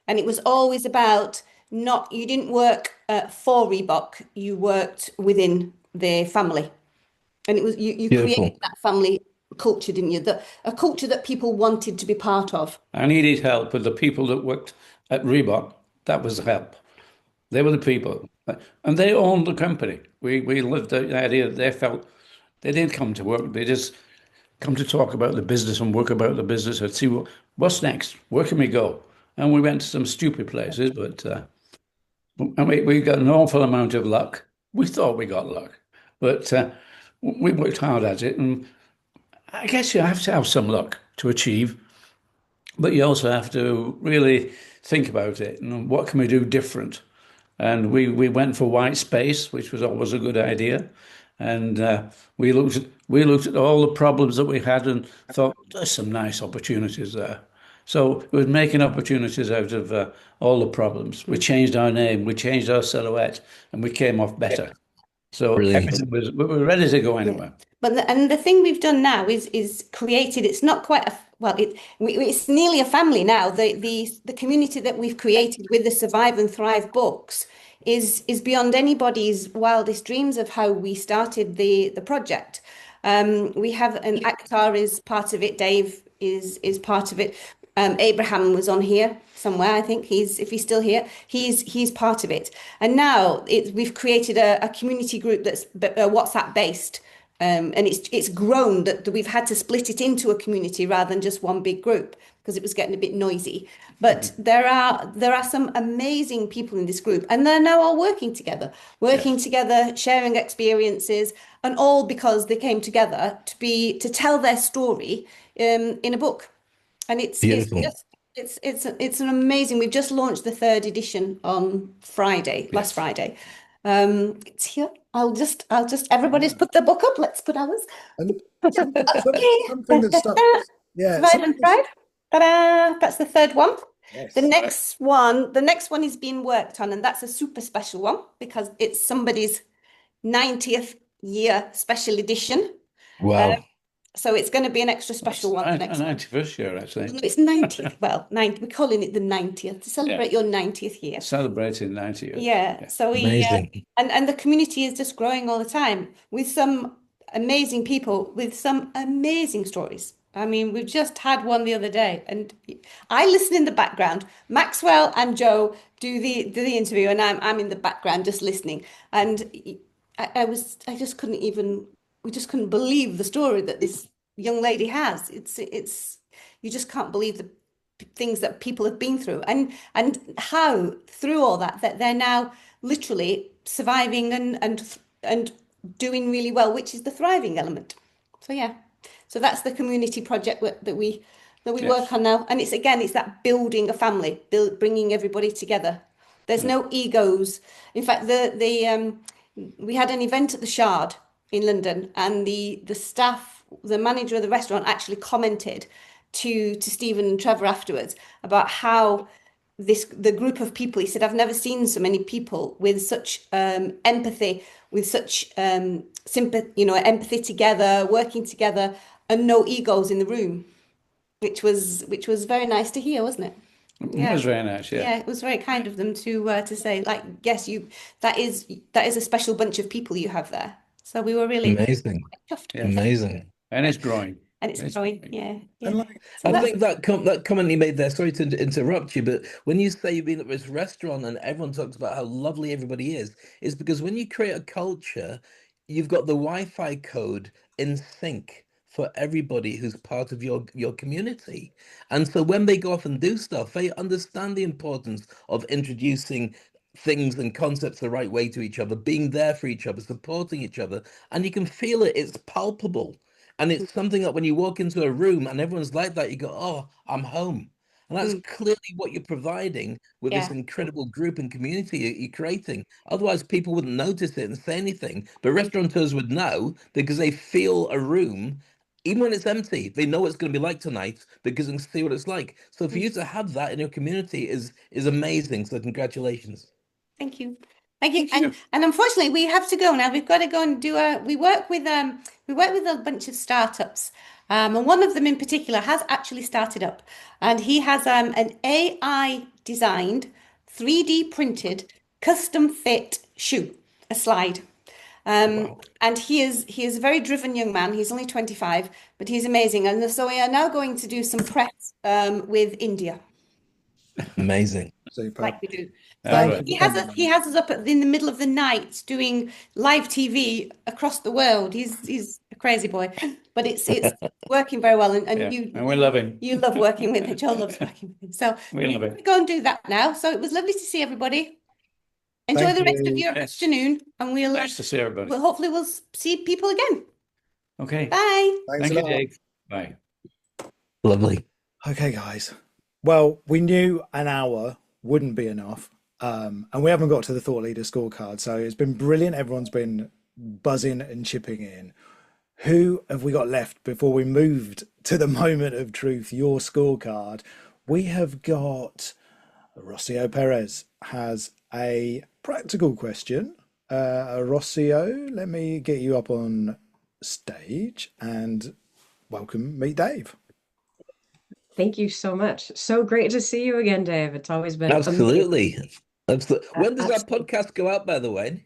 And it was always about you didn't work for Reebok, you worked within the family. And it was you Beautiful. created that family culture, didn't you? A culture that people wanted to be part of. I needed help with the people that worked at Reebok. That was the help. They were the people. And they owned the company. We lived the idea that they felt they didn't come to work. They just come to talk about the business and work about the business and see what's next. Where can we go? And we went to some stupid places, but and we got an awful amount of luck. We thought we got luck, but we worked hard at it. And I guess you have to have some luck to achieve, but you also have to really think about it and what can we do different. And we went for white space, which was always a good idea. And we looked at all the problems that we had and thought there's some nice opportunities there. So it was making opportunities out of all the problems. We changed our name, we changed our silhouette, and we came off better. So Brilliant. we were ready to go anywhere. But the thing we've done now is created. It's not quite it's nearly a family now. The community that we've created with the Survive and Thrive books is beyond anybody's wildest dreams of how we started the project. We have an Akhtar is part of it. Dave is part of it. Abraham was on here somewhere. I think if he's still here, he's part of it. And now we've created a community group that's WhatsApp based. And it's grown that we've had to split it into a community rather than just one big group because it was getting a bit noisy. But there are some amazing people in this group, and they're now all working together, sharing experiences, and all because they came together to tell their story in a book. And it's an amazing. We've just launched the 3rd edition on Friday, last Friday. It's here. I'll just everybody's put their book up. Let's put ours. And something that stuck. Yeah, Survive and Thrive. Ta-da! That's the 3rd one. Yes. The next one is being worked on, and that's a super special one because it's somebody's 90th year special edition. Wow. So it's going to be an extra special one. An 91st year, actually. It's 90th. Well, 90. We're calling it the 90th to celebrate your 90th year. Celebrating 90 years. Yeah. So Amazing. and the community is just growing all the time with some amazing people with some amazing stories. I mean, we've just had one the other day, and I listen in the background. Maxwell and Joe do the interview, and I'm in the background just listening. And we just couldn't believe the story that this young lady has. It's you just can't believe the things that people have been through, and how through all that they're now literally surviving and doing really well, which is the thriving element. So yeah. So that's the community project that we work on now, and it's that building a family, bringing everybody together. There's no egos. In fact, we had an event at the Shard in London, and the staff, the manager of the restaurant, actually commented to Stephen and Trevor afterwards about how the group of people. He said, "I've never seen so many people with such empathy, with such sympathy, empathy together, working together." And no egos in the room, which was very nice to hear, wasn't it? It was very nice, yeah. Yeah, it was very kind of them to say, like, yes, that is a special bunch of people you have there. So we were really Amazing. chuffed Yeah. with it. Amazing. And it's growing. And it's growing. Yeah, yeah. And like, So I that's think that comment you made there, sorry to interrupt you, but when you say you've been at this restaurant and everyone talks about how lovely everybody is because when you create a culture, you've got the Wi-Fi code in sync for everybody who's part of your community. And so when they go off and do stuff, they understand the importance of introducing things and concepts the right way to each other, being there for each other, supporting each other, and you can feel it, it's palpable. And it's something that when you walk into a room and everyone's like that, you go, oh, I'm home. And that's clearly what you're providing with this yeah. incredible group and community you're creating. Otherwise, people wouldn't notice it and say anything. But restaurateurs would know because they feel a room, even when it's empty, they know what it's going to be like tonight because they can see what it's like. So for you to have that in your community is amazing. So congratulations. Thank you. Thank you. And unfortunately, we have to go now. We've got to go and do we work with a bunch of startups. And one of them in particular has actually started up. And he has an AI designed, 3D printed, custom fit shoe, a slide. Wow. And he is a very driven young man. He's only 25, but he's amazing. And so we are now going to do some press with India, Amazing. super. like we do. That's So right. he has us up in the middle of the night doing live TV across the world. He's a crazy boy, but it's working very well. And Yeah. you And we love him. you love working with him. Joe loves working with him. So We love it. we go and do that now. So it was lovely to see everybody. Enjoy Thank the rest of you. your Yes. afternoon, and Nice to see everybody. hopefully we'll see people again. Okay. Bye. Thanks Thank a you, lot. Dave. Bye. Lovely. Okay, guys. Well, we knew an hour wouldn't be enough. And we haven't got to the Thought Leader scorecard. So it's been brilliant. Everyone's been buzzing and chipping in. Who have we got left before we moved to the moment of truth, your scorecard? We have got Rocio Perez has a practical question. Rocio, let me get you up on stage and welcome, meet Dave. Thank you so much. So great to see you again, Dave. It's always been amazing. Absolutely. Absolutely. When does that Absolutely. podcast go out, by the way?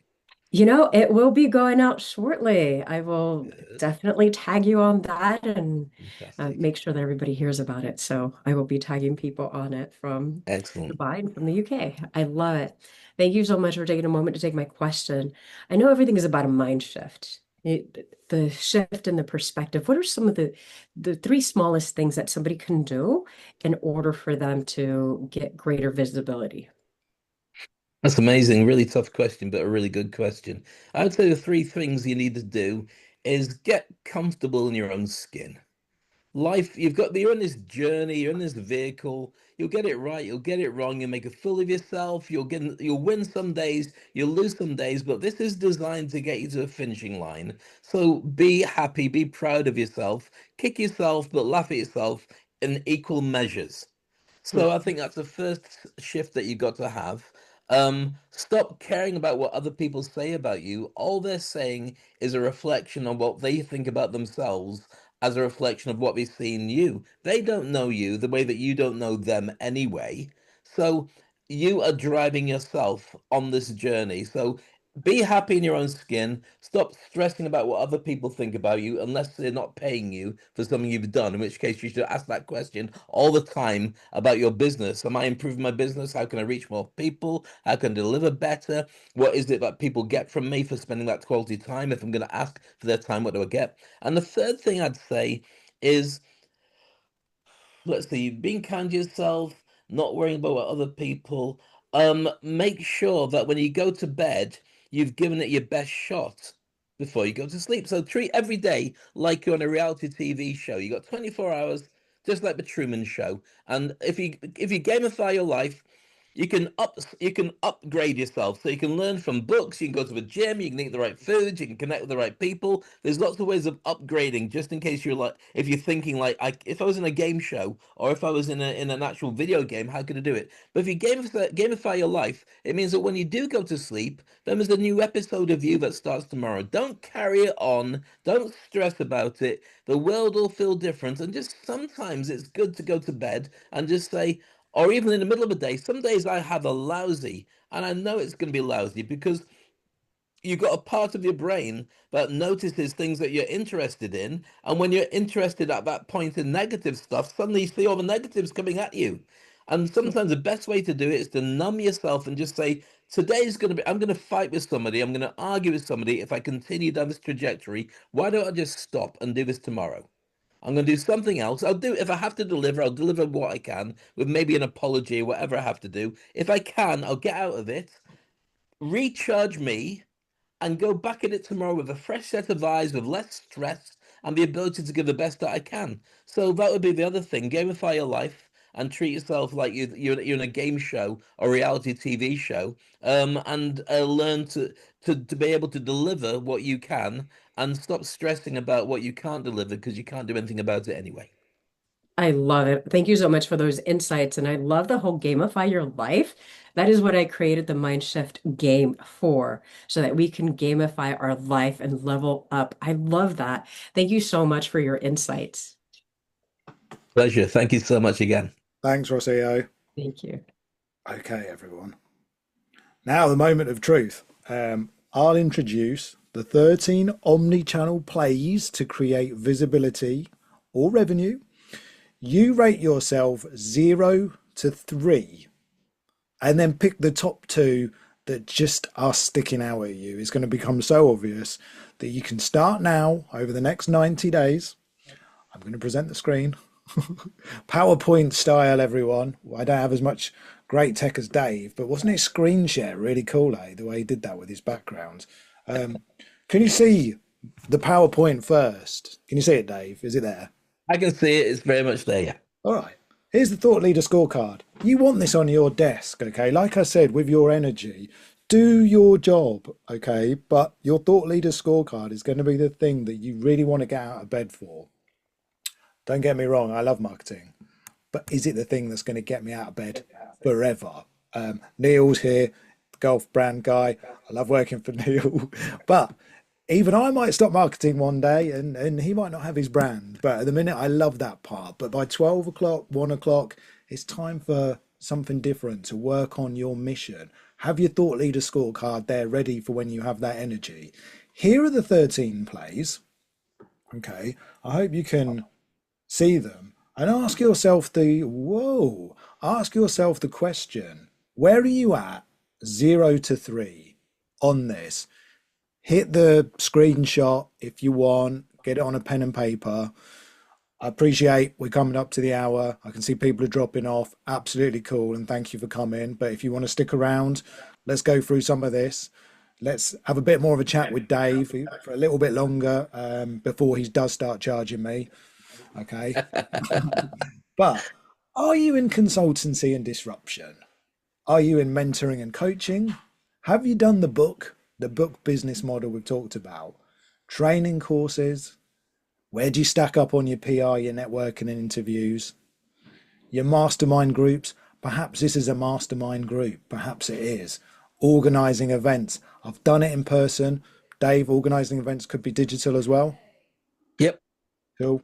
You know, it will be going out shortly. I will definitely tag you on that and Fantastic. make sure that everybody hears about it. So I will be tagging people on it from Excellent. Dubai and from the UK. I love it. Thank you so much for taking a moment to take my question. I know everything is about a mind shift. The shift in the perspective. What are some of the three smallest things that somebody can do in order for them to get greater visibility? That's amazing. Really tough question, but a really good question. I would say the three things you need to do is get comfortable in your own skin. Life, you're in this journey, you're in this vehicle. You'll get it right, you'll get it wrong, you'll make a fool of yourself, you'll win some days, you'll lose some days, but this is designed to get you to a finishing line. So be happy, be proud of yourself, kick yourself, but laugh at yourself in equal measures. So I think that's the first shift that you got to have. Stop caring about what other people say about you. All they're saying is a reflection on what they think about themselves as a reflection of what they see in you. They don't know you the way that you don't know them anyway. So you are driving yourself on this journey. So be happy in your own skin. Stop stressing about what other people think about you unless they're not paying you for something you've done, in which case you should ask that question all the time about your business. Am I improving my business? How can I reach more people? How can I deliver better? What is it that people get from me for spending that quality time? If I'm going to ask for their time, what do I get? And the third thing I'd say is, let's see, being kind to yourself, not worrying about what other people. Make sure that when you go to bed, you've given it your best shot before you go to sleep. So treat every day like you're on a reality TV show. You got 24 hours, just like the Truman Show. And if you gamify your life, you can upgrade yourself. So you can learn from books, you can go to the gym, you can eat the right foods, you can connect with the right people. There's lots of ways of upgrading, just in case you're like, if you're thinking like, if I was in a game show or if I was in an actual video game, how could I do it? But if you gamify your life, it means that when you do go to sleep, then there's a new episode of you that starts tomorrow. Don't carry it on, don't stress about it. The world will feel different, and just sometimes it's good to go to bed and just say, or even in the middle of the day. Some days I have a lousy, and I know it's going to be lousy because you've got a part of your brain that notices things that you're interested in. And when you're interested at that point in negative stuff, suddenly you see all the negatives coming at you. And sometimes the best way to do it is to numb yourself and just say, today's going to be, I'm going to fight with somebody. I'm going to argue with somebody. If I continue down this trajectory, why don't I just stop and do this tomorrow? I'm going to do something else. I'll do, if I have to deliver, I'll deliver what I can with maybe an apology or whatever I have to do. If I can, I'll get out of it, recharge me, and go back at it tomorrow with a fresh set of eyes, with less stress, and the ability to give the best that I can. So that would be the other thing. Gamify your life and treat yourself like you're in a game show or reality TV show, and learn to be able to deliver what you can and stop stressing about what you can't deliver because you can't do anything about it anyway. I love it. Thank you so much for those insights. And I love the whole gamify your life. That is what I created the Mind Shift game for, so that we can gamify our life and level up. I love that. Thank you so much for your insights. Pleasure. Thank you so much again. Thanks, Rossio. Thank you. Okay, everyone. Now, the moment of truth. I'll introduce the 13 omni-channel plays to create visibility or revenue. You rate yourself 0 to 3, and then pick the top 2 that just are sticking out at you. It's going to become so obvious that you can start now over the next 90 days. I'm going to present the screen. PowerPoint style, everyone. I don't have as much great tech as Dave, but wasn't his screen share really cool, the way he did that with his background? Can you see the PowerPoint first? Can you see it, Dave? Is it there? I can see it. It's very much there, yeah. All right. Here's the Thought Leader scorecard. You want this on your desk, okay? Like I said, with your energy, do your job, okay? But your Thought Leader scorecard is going to be the thing that you really want to get out of bed for. Don't get me wrong, I love marketing, but is it the thing that's going to get me out of bed forever? Neil's here, the golf brand guy. I love working for Neil, but even I might stop marketing one day and he might not have his brand. But at the minute, I love that part. But by 12 o'clock, 1 o'clock, it's time for something different, to work on your mission. Have your Thought Leader scorecard there ready for when you have that energy. Here are the 13 plays. Okay, I hope you can see them and ask yourself ask yourself the question, where are you at 0 to 3 on this? Hit the screenshot if you want, get it on a pen and paper. I appreciate we're coming up to the hour. I can see people are dropping off. Absolutely cool, and thank you for coming. But if you want to stick around, let's go through some of this. Let's have a bit more of a chat with Dave for a little bit longer before he does start charging me. Okay. But are you in consultancy and disruption? Are you in mentoring and coaching? Have you done the book business model we've talked about? Training courses? Where do you stack up on your PR, your networking and interviews? Your mastermind groups? Perhaps this is a mastermind group. Perhaps it is. Organizing events. I've done it in person. Dave, organizing events could be digital as well. Yep. Cool.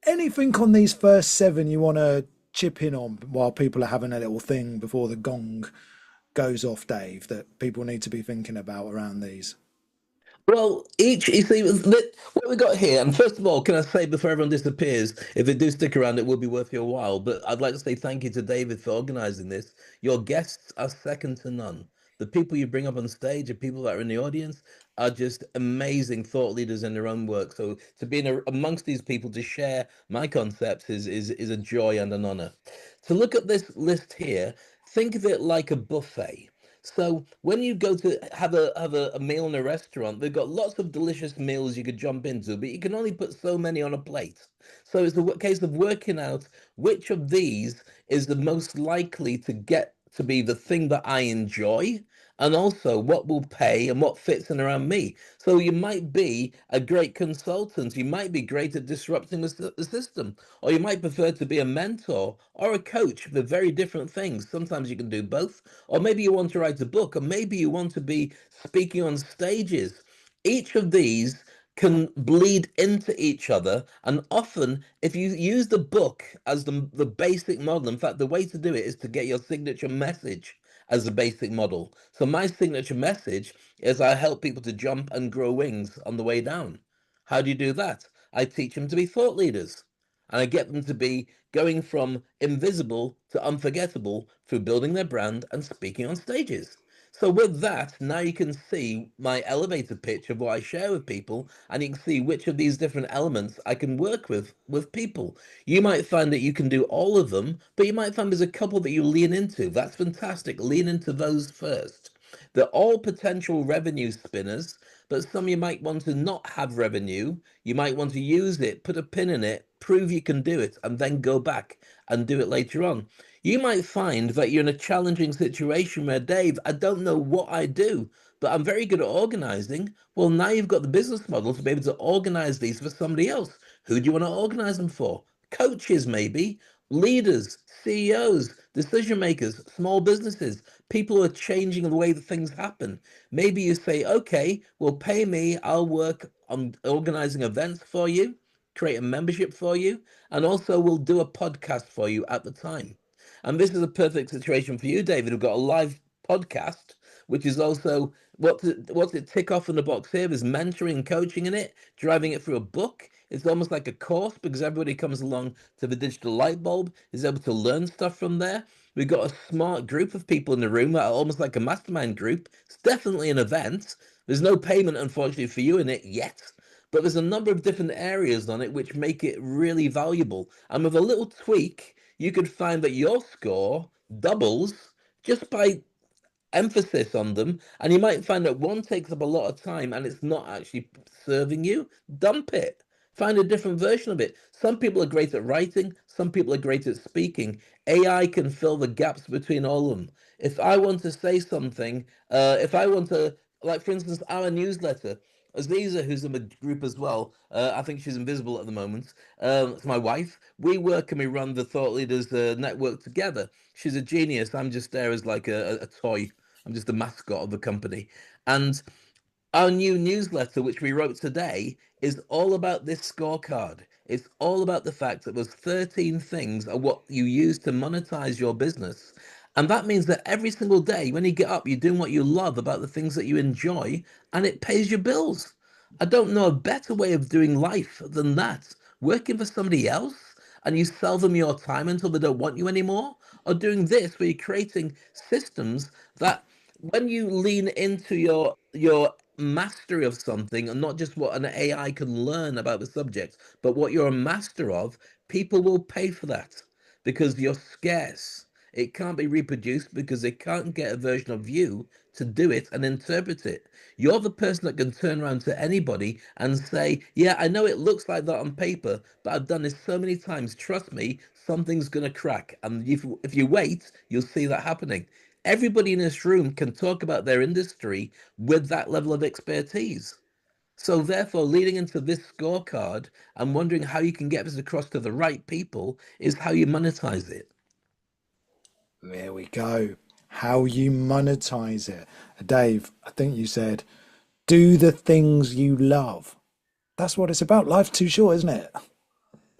Anything on these first 7 you want to chip in on while people are having a little thing before the gong goes off, Dave, that people need to be thinking about around these? Well, you see, what we got here, and first of all, can I say before everyone disappears, if they do stick around, it will be worth your while. But I'd like to say thank you to David for organizing this. Your guests are second to none. The people you bring up on stage, the people that are in the audience, are just amazing thought leaders in their own work. So to be amongst these people to share my concepts is a joy and an honor. To look at this list here, think of it like a buffet. So when you go to have a meal in a restaurant, they've got lots of delicious meals you could jump into, but you can only put so many on a plate. So it's a case of working out which of these is the most likely to get to be the thing that I enjoy, and also what will pay and what fits in around me. So you might be a great consultant, you might be great at disrupting the system, or you might prefer to be a mentor or a coach for very different things. Sometimes you can do both, or maybe you want to write a book, or maybe you want to be speaking on stages. Each of these can bleed into each other. And often, if you use the book as the basic model, in fact, the way to do it is to get your signature message as the basic model. So my signature message is I help people to jump and grow wings on the way down. How do you do that? I teach them to be thought leaders. And I get them to be going from invisible to unforgettable through building their brand and speaking on stages. So with that, now you can see my elevator pitch of what I share with people, and you can see which of these different elements I can work with people. You might find that you can do all of them, but you might find there's a couple that you lean into. That's fantastic. Lean into those first. They're all potential revenue spinners, but some you might want to not have revenue. You might want to use it, put a pin in it, prove you can do it, and then go back and do it later on. You might find that you're in a challenging situation where, Dave, I don't know what I do, but I'm very good at organizing. Well, now you've got the business model to be able to organize these for somebody else. Who do you want to organize them for? Coaches, maybe, leaders, CEOs, decision makers, small businesses, people who are changing the way that things happen. Maybe you say, okay, well, pay me, I'll work on organizing events for you, create a membership for you, and also we'll do a podcast for you at the time. And this is a perfect situation for you, David. We've got a live podcast, which is also what's it tick off in the box here is mentoring and coaching in it, driving it through a book. It's almost like a course because everybody comes along to the Digital Lightbulb, is able to learn stuff from there. We've got a smart group of people in the room, almost like a mastermind group. It's definitely an event. There's no payment, unfortunately, for you in it yet. But there's a number of different areas on it which make it really valuable. And with a little tweak, you could find that your score doubles just by emphasis on them, and you might find that one takes up a lot of time and it's not actually serving you. Dump it. Find a different version of it. Some people are great at writing, some people are great at speaking. AI can fill the gaps between all of them. If I want to say something, if I want to, like for instance, our newsletter, Aziza, who's in the group as well, I think she's invisible at the moment. It's my wife. We work and we run the Thought Leaders Network together. She's a genius. I'm just there as like a toy. I'm just the mascot of the company. And our new newsletter, which we wrote today, is all about this scorecard. It's all about the fact that those 13 things are what you use to monetize your business. And that means that every single day when you get up, you're doing what you love about the things that you enjoy, and it pays your bills. I don't know a better way of doing life than that. Working for somebody else and you sell them your time until they don't want you anymore, or doing this where you're creating systems that when you lean into your mastery of something and not just what an AI can learn about the subject, but what you're a master of, people will pay for that because you're scarce. It can't be reproduced because they can't get a version of you to do it and interpret it. You're the person that can turn around to anybody and say, yeah, I know it looks like that on paper, but I've done this so many times. Trust me, something's going to crack. And if you wait, you'll see that happening. Everybody in this room can talk about their industry with that level of expertise. So therefore, leading into this scorecard and wondering how you can get this across to the right people is how you monetize it. There we go. How you monetize it. Dave, I think you said, do the things you love. That's what it's about. Life's too short, isn't it?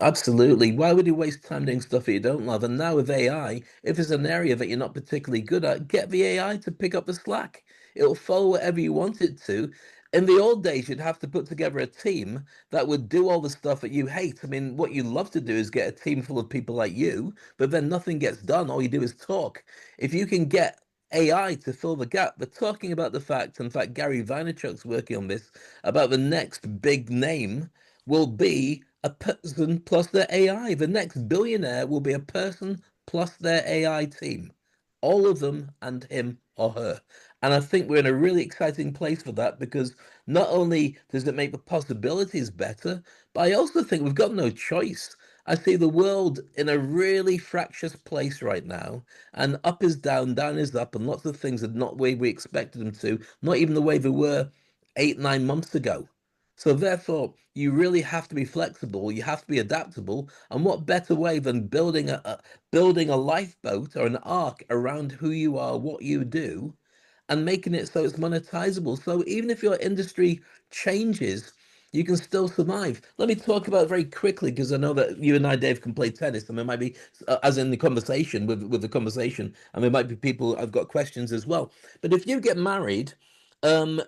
Absolutely. Why would you waste time doing stuff that you don't love? And now with AI, if it's an area that you're not particularly good at, get the AI to pick up the slack. It'll follow whatever you want it to. In the old days, you'd have to put together a team that would do all the stuff that you hate. I mean, what you love to do is get a team full of people like you, but then nothing gets done. All you do is talk. If you can get AI to fill the gap, they're talking about the fact, in fact, Gary Vaynerchuk's working on this, about the next big name will be a person plus their AI. The next billionaire will be a person plus their AI team, all of them and him or her. And I think we're in a really exciting place for that because not only does it make the possibilities better, but I also think we've got no choice. I see the world in a really fractious place right now, and up is down, down is up, and lots of things are not the way we expected them to, not even the way they were 8, 9 months ago. So therefore, you really have to be flexible. You have to be adaptable. And what better way than building a lifeboat or an ark around who you are, what you do, and making it so it's monetizable. So even if your industry changes, you can still survive. Let me talk about it very quickly because I know that you and I, Dave, can play tennis, and there might be, as in the conversation with the conversation, and there might be people I've got questions as well. But if you get married, um,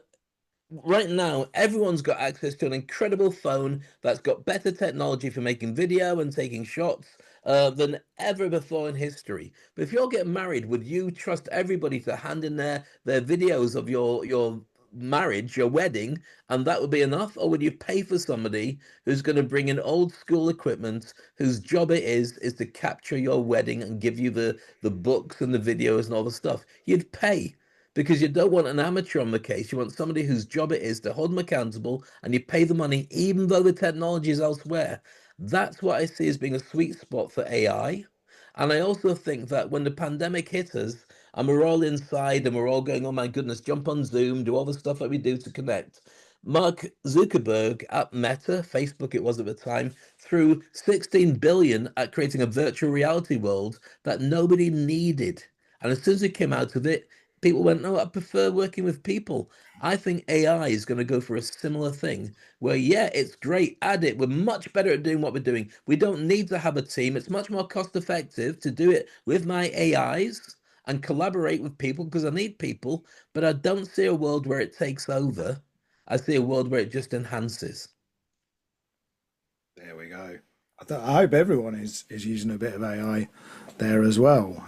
right now, everyone's got access to an incredible phone that's got better technology for making video and taking shots than ever before in history. But if you're getting married, would you trust everybody to hand in their videos of your marriage, your wedding, and that would be enough? Or would you pay for somebody who's going to bring in old school equipment, whose job it is to capture your wedding and give you the books and the videos and all the stuff? You'd pay because you don't want an amateur on the case. You want somebody whose job it is to hold them accountable, and you pay the money even though the technology is elsewhere. That's what I see as being a sweet spot for AI. And I also think that when the pandemic hit us and we're all inside and we're all going, oh my goodness, jump on Zoom, do all the stuff that we do to connect. Mark Zuckerberg at Meta, Facebook it was at the time, threw 16 billion at creating a virtual reality world that nobody needed. And as soon as it came out of it, people went, no, I prefer working with people. I think AI is going to go for a similar thing where, yeah, it's great, add it. We're much better at doing what we're doing. We don't need to have a team. It's much more cost effective to do it with my AIs and collaborate with people because I need people. But I don't see a world where it takes over. I see a world where it just enhances. There we go. I hope everyone is using a bit of AI there as well,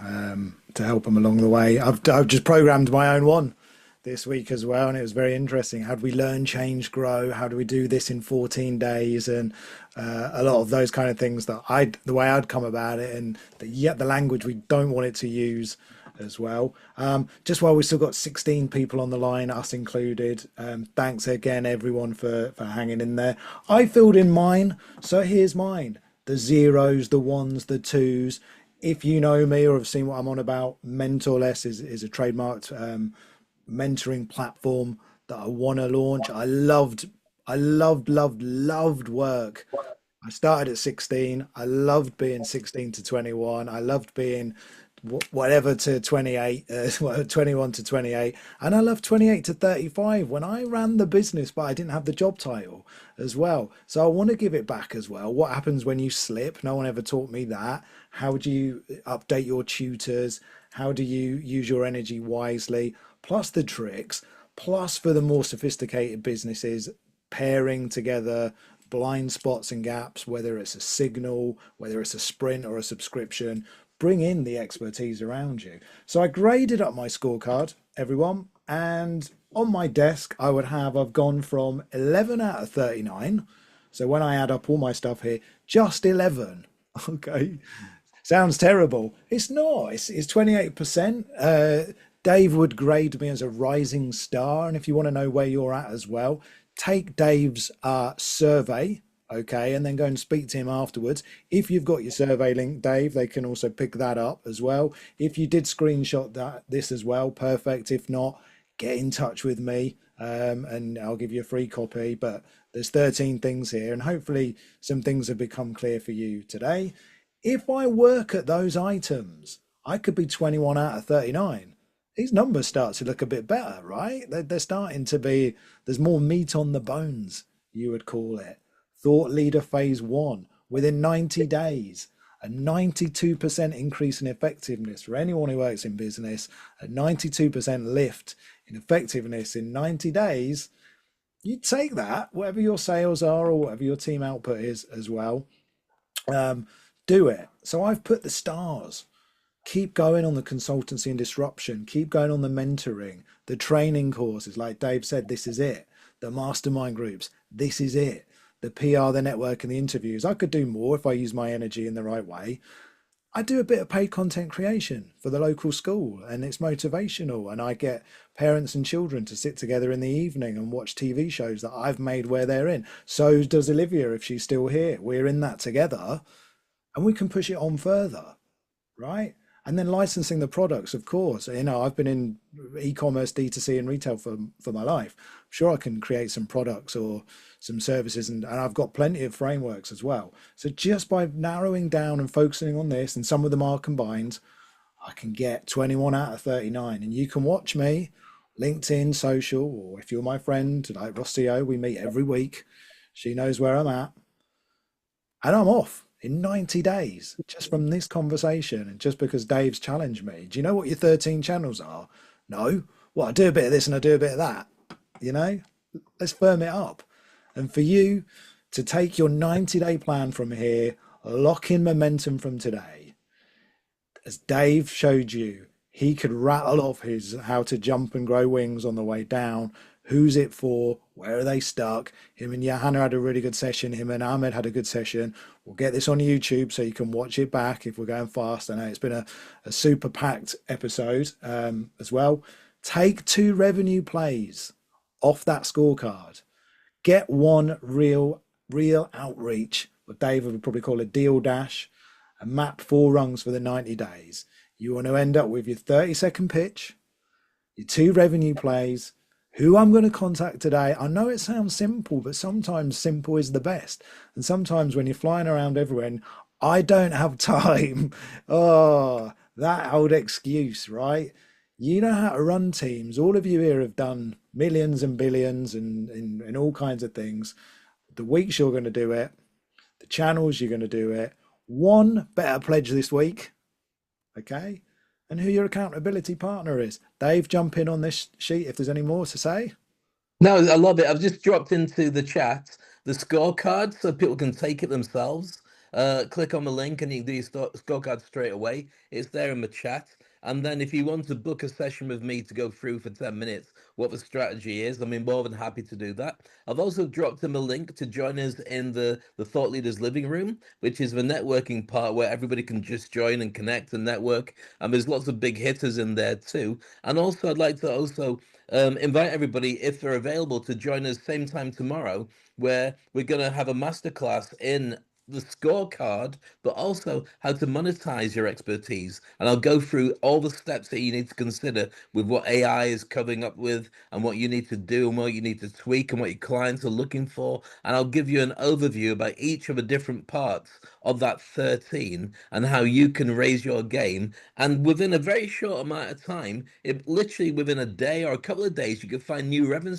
to help them along the way. I've just programmed my own one this week as well, and it was very interesting. How do we learn, change, grow? How do we do this in 14 days? And a lot of those kind of things that the way I'd come about it, and the language we don't want it to use as well. Just while we still got 16 people on the line, us included, thanks again everyone for hanging in there. I filled in mine, so here's mine: the zeros, the ones, the twos. If you know me or have seen what I'm on about, Mentorless is a trademarked mentoring platform that I want to launch. I loved work. I started at 16. I loved being 16 to 21. I loved being whatever to 28, 21 to 28. And I loved 28 to 35 when I ran the business, but I didn't have the job title as well. So I want to give it back as well. What happens when you slip? No one ever taught me that. How do you update your tutors? How do you use your energy wisely? Plus the tricks, plus for the more sophisticated businesses, pairing together blind spots and gaps, whether it's a signal, whether it's a sprint or a subscription, bring in the expertise around you. So I graded up my scorecard, everyone, and on my desk I've gone from 11 out of 39. So when I add up all my stuff here, just 11. Okay, sounds terrible. It's not. It's 28%. Dave would grade me as a rising star, and if you want to know where you're at as well, take Dave's survey, okay, and then go and speak to him afterwards. If you've got your survey link, Dave, they can also pick that up as well. If you did screenshot this as well, perfect. If not, get in touch with me, and I'll give you a free copy. But there's 13 things here, and hopefully some things have become clear for you today. If I work at those items, I could be 21 out of 39. These numbers start to look a bit better, right? They're starting to be, there's more meat on the bones, you would call it. Thought Leader Phase 1, within 90 days, a 92% increase in effectiveness for anyone who works in business, a 92% lift in effectiveness in 90 days. You take that, whatever your sales are or whatever your team output is as well, do it. So I've put the stars. Keep going on the consultancy and disruption. Keep going on the mentoring, the training courses. Like Dave said, this is it. The mastermind groups, this is it. The PR, the network, and the interviews. I could do more if I use my energy in the right way. I do a bit of paid content creation for the local school, and it's motivational. And I get parents and children to sit together in the evening and watch TV shows that I've made where they're in. So does Olivia if she's still here. We're in that together, and we can push it on further, right? And then licensing the products, of course. You know, I've been in e-commerce, D2C, and retail for my life. I'm sure I can create some products or some services, and I've got plenty of frameworks as well. So just by narrowing down and focusing on this, and some of them are combined, I can get 21 out of 39. And you can watch me, LinkedIn, social, or if you're my friend, like Rossio, we meet every week. She knows where I'm at. And I'm off in 90 days just from this conversation and just because Dave's challenged me. Do you know what your 13 channels are? No. Well, I do a bit of this and I do a bit of that. You know, let's firm it up. And for you to take your 90-day plan from here, lock in momentum from today, as Dave showed you, he could rattle off his how to jump and grow wings on the way down. Who's it for? Where are they stuck? Him and Johanna had a really good session. Him and Ahmed had a good session. We'll get this on YouTube so you can watch it back if we're going fast. I know it's been a super packed episode as well. Take 2 revenue plays off that scorecard. Get 1 real outreach, what David would probably call a deal dash, and map 4 rungs for the 90 days. You want to end up with your 30-second pitch, your 2 revenue plays, who I'm going to contact today. I know it sounds simple, but sometimes simple is the best. And sometimes when you're flying around everywhere and I don't have time, oh, that old excuse, right? You know how to run teams. All of you here have done millions and billions and all kinds of things. The weeks you're going to do it, the channels you're going to do it. 1 better pledge this week, okay? And who your accountability partner is. Dave, jump in on this sheet if there's any more to say. No, I love it. I've just dropped into the chat the scorecard so people can take it themselves. Click on the link and you can do your scorecard straight away. It's there in the chat. And then if you want to book a session with me to go through for 10 minutes what the strategy is, I'm more than happy to do that. I've also dropped in a link to join us in the Thought Leaders Living Room, which is the networking part where everybody can just join and connect and network. And there's lots of big hitters in there too. And also I'd like to also invite everybody, if they're available, to join us same time tomorrow, where we're going to have a masterclass in the scorecard, but also how to monetize your expertise. And I'll go through all the steps that you need to consider with what AI is coming up with and what you need to do and what you need to tweak and what your clients are looking for. And I'll give you an overview about each of the different parts of that 13 and how you can raise your game. And within a very short amount of time, it literally within a day or a couple of days, you can find new revenue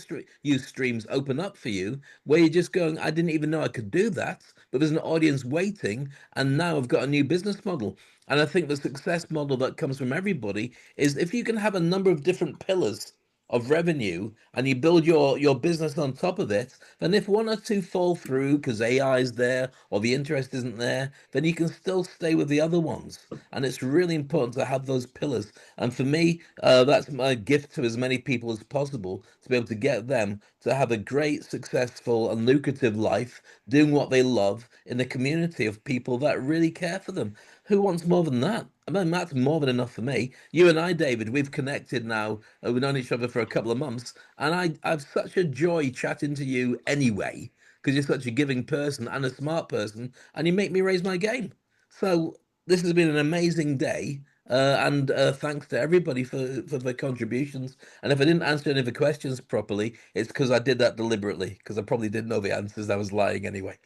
streams open up for you where you're just going, I didn't even know I could do that, but there's an audience waiting, and now I've got a new business model. And I think the success model that comes from everybody is if you can have a number of different pillars of revenue and you build your business on top of it, then if 1 or 2 fall through because AI is there or the interest isn't there, then you can still stay with the other ones. And it's really important to have those pillars. And for me, that's my gift to as many people as possible, to be able to get them to have a great, successful and lucrative life doing what they love in a community of people that really care for them. Who wants more than that? I mean, that's more than enough for me. You and I, David, we've connected now. We've known each other for a couple of months, and I've such a joy chatting to you anyway, because you're such a giving person and a smart person, and you make me raise my game. So this has been an amazing day, and thanks to everybody for their contributions. And if I didn't answer any of the questions properly, it's because I did that deliberately, because I probably didn't know the answers. I was lying anyway.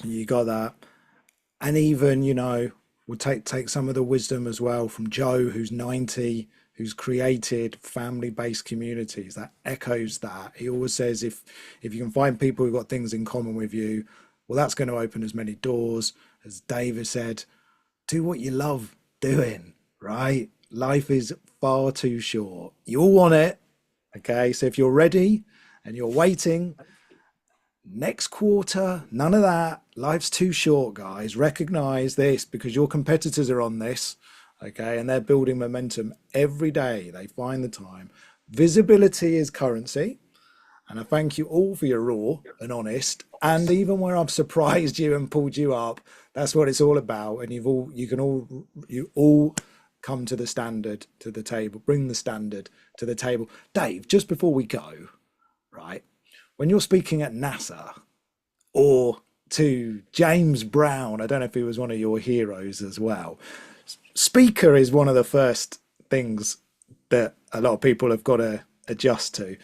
You got that. And even, you know, we'll take some of the wisdom as well from Joe, who's 90, who's created family-based communities. That echoes that. He always says if you can find people who've got things in common with you, well, that's going to open as many doors. As David said, do what you love doing, right? Life is far too short. You all want it, okay? So if you're ready and you're waiting, next quarter, none of that. Life's too short, guys. Recognize this because your competitors are on this, okay? And they're building momentum every day. They find the time. Visibility is currency. And I thank you all for your raw and honest. And even where I've surprised you and pulled you up, that's what it's all about. And you all come to the standard, to the table, bring the standard to the table. Dave, just before we go, right? When you're speaking at NASA or to James Brown, I don't know if he was one of your heroes as well. Speaker is one of the first things that a lot of people have got to adjust to.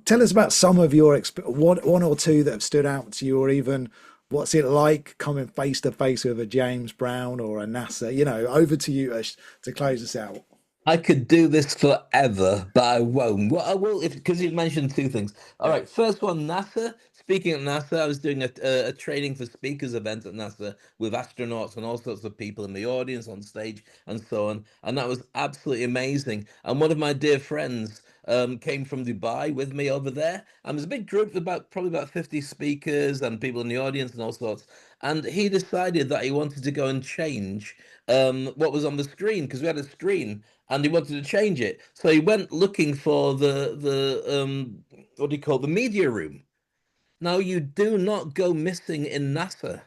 Tell us about some of your one or two that have stood out to you, or even what's it like coming face to face with a James Brown or a NASA? You know, over to you, Ash, to close us out. I could do this forever, but I won't. What I will, because you mentioned 2 things. All right, first one, NASA. speaking at NASA. I was doing a training for speakers event at NASA with astronauts and all sorts of people in the audience, on stage, and so on. And that was absolutely amazing. And one of my dear friends came from Dubai with me over there. And there's a big group of probably about 50 speakers and people in the audience and all sorts. And he decided that he wanted to go and change what was on the screen, because we had a screen, and he wanted to change it. So he went looking for the what do you call it, the media room. Now, you do not go missing in NASA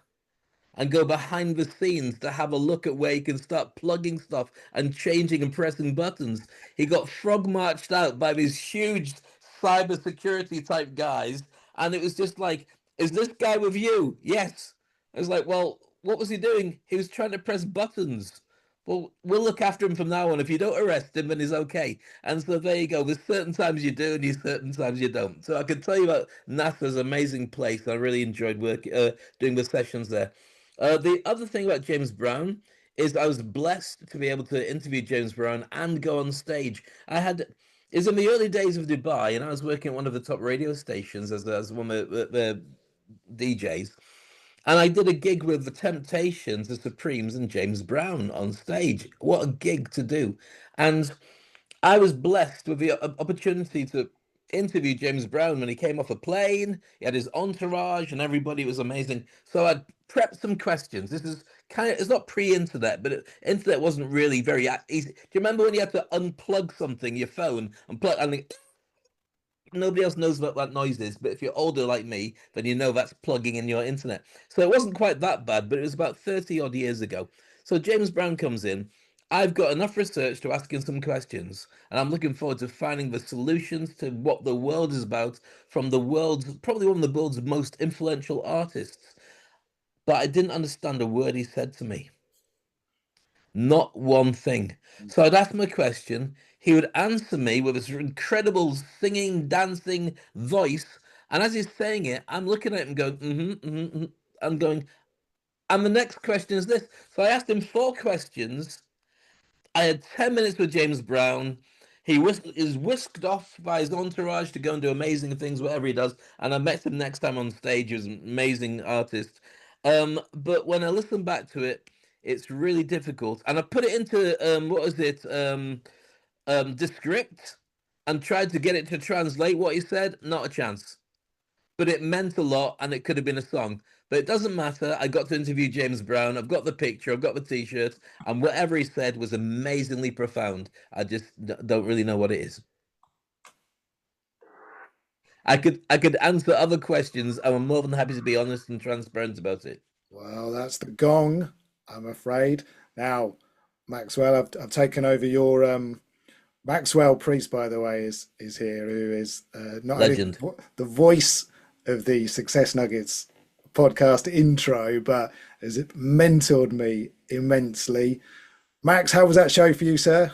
and go behind the scenes to have a look at where you can start plugging stuff and changing and pressing buttons. He got frog marched out by these huge cybersecurity type guys, and it was just like, is this guy with you? Yes. I was like, well, what was he doing? He was trying to press buttons. Well, we'll look after him from now on. If you don't arrest him, then he's okay. And so there you go. There's certain times you do, and certain times you don't. So I can tell you about NASA's amazing place. I really enjoyed doing the sessions there. The other thing about James Brown is I was blessed to be able to interview James Brown and go on stage. Is in the early days of Dubai, and I was working at one of the top radio stations as one of the DJs. And I did a gig with the Temptations, the Supremes, and James Brown on stage. What a gig to do. And I was blessed with the opportunity to interview James Brown when he came off a plane. He had his entourage and everybody. Was amazing. So I prepped some questions. This is it's not pre-internet, but internet wasn't really very easy. Do you remember when you had to unplug something, your phone, and plug, and nobody else knows what that noise is, but if you're older like me, then you know that's plugging in your internet. So it wasn't quite that bad, but it was about 30 odd years ago. So James Brown comes in. I've got enough research to ask him some questions, and I'm looking forward to finding the solutions to what the world is about from probably one of the world's most influential artists. But I didn't understand a word he said to me. Not one thing. So I'd ask him a question. He would answer me with his incredible singing, dancing voice. And as he's saying it, I'm looking at him going, I'm going, and the next question is this. So I asked him 4 questions. I had 10 minutes with James Brown. He is whisked off by his entourage to go and do amazing things, whatever he does. And I met him next time on stage. He was an amazing artist. But when I listen back to it, it's really difficult. And I put it into, Descript, and tried to get it to translate what he said. Not a chance. But it meant a lot, and it could have been a song. But it doesn't matter. I got to interview James Brown. I've got the picture. I've got the T-shirt. And whatever he said was amazingly profound. I just don't really know what it is. I could answer other questions. I'm more than happy to be honest and transparent about it. Well, that's the gong, I'm afraid. Now, Maxwell, I've taken over your Maxwell Priest, by the way, is here, who is not Legend. only the voice of the Success Nuggets podcast intro, but has mentored me immensely. Max, how was that show for you, sir?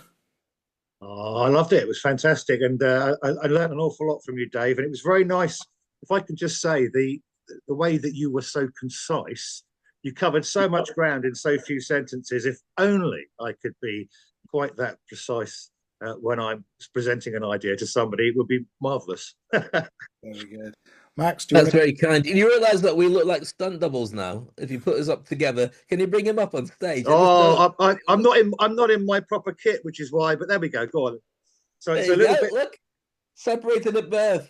Oh, I loved it. It was fantastic, and I learned an awful lot from you, Dave. And it was very nice. If I can just say, the way that you were so concise, you covered so much ground in so few sentences. If only I could be quite that precise when I'm presenting an idea to somebody, it would be marvelous. Very good. Max, that's very kind. You realise that we look like stunt doubles now. If you put us up together, can you bring him up on stage? I'm not in my proper kit, which is why. But there we go. Go on. So it's a little bit. Look, separated at birth.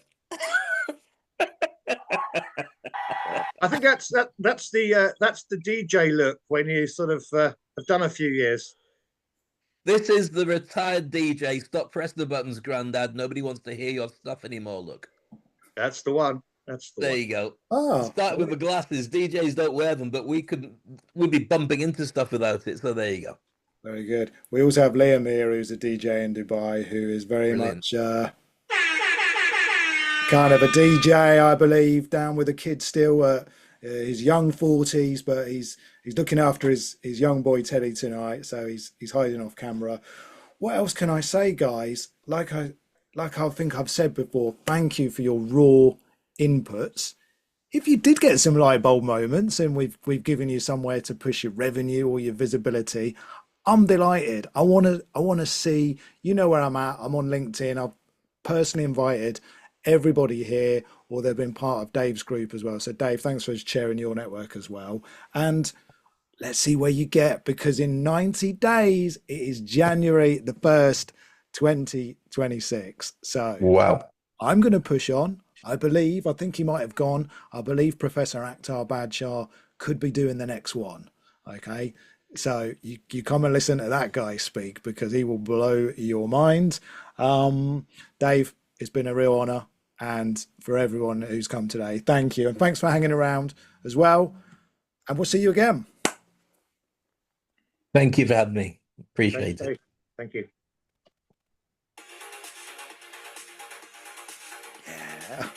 I think that's the DJ look when you sort of have done a few years. This is the retired DJ. Stop pressing the buttons, Grandad. Nobody wants to hear your stuff anymore. Look. That's the one. There you go. Oh, start with the glasses. DJs don't wear them, but we'd be bumping into stuff without it. So there you go. Very good. We also have Liam here, who's a DJ in Dubai, who is very much kind of a DJ, I believe, down with the kids still at his young 40s, but he's looking after his young boy Teddy tonight, so he's hiding off camera. What else can I say, guys? Like I think I've said before, thank you for your raw inputs. If you did get some light bulb moments and we've given you somewhere to push your revenue or your visibility, I'm delighted. I want to see, you know where I'm at. I'm on LinkedIn. I've personally invited everybody here, or they've been part of Dave's group as well. So Dave, thanks for sharing your network as well. And let's see where you get, because in 90 days, it is January the 1st, 2026. So Wow. I'm going to push on. I think he might have gone. I believe Professor Akhtar Badshah could be doing the next one. Okay. So you come and listen to that guy speak, because he will blow your mind. Dave, it's been a real honor. And for everyone who's come today, thank you. And thanks for hanging around as well. And we'll see you again. Thank you for having me. Thanks, Appreciate it. Dave. Thank you. Yeah.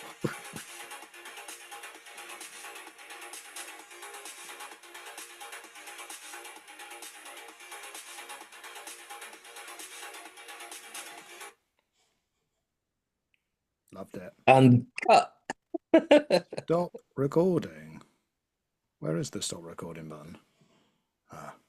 Loved it. And cut. Stop recording. Where is the stop recording button?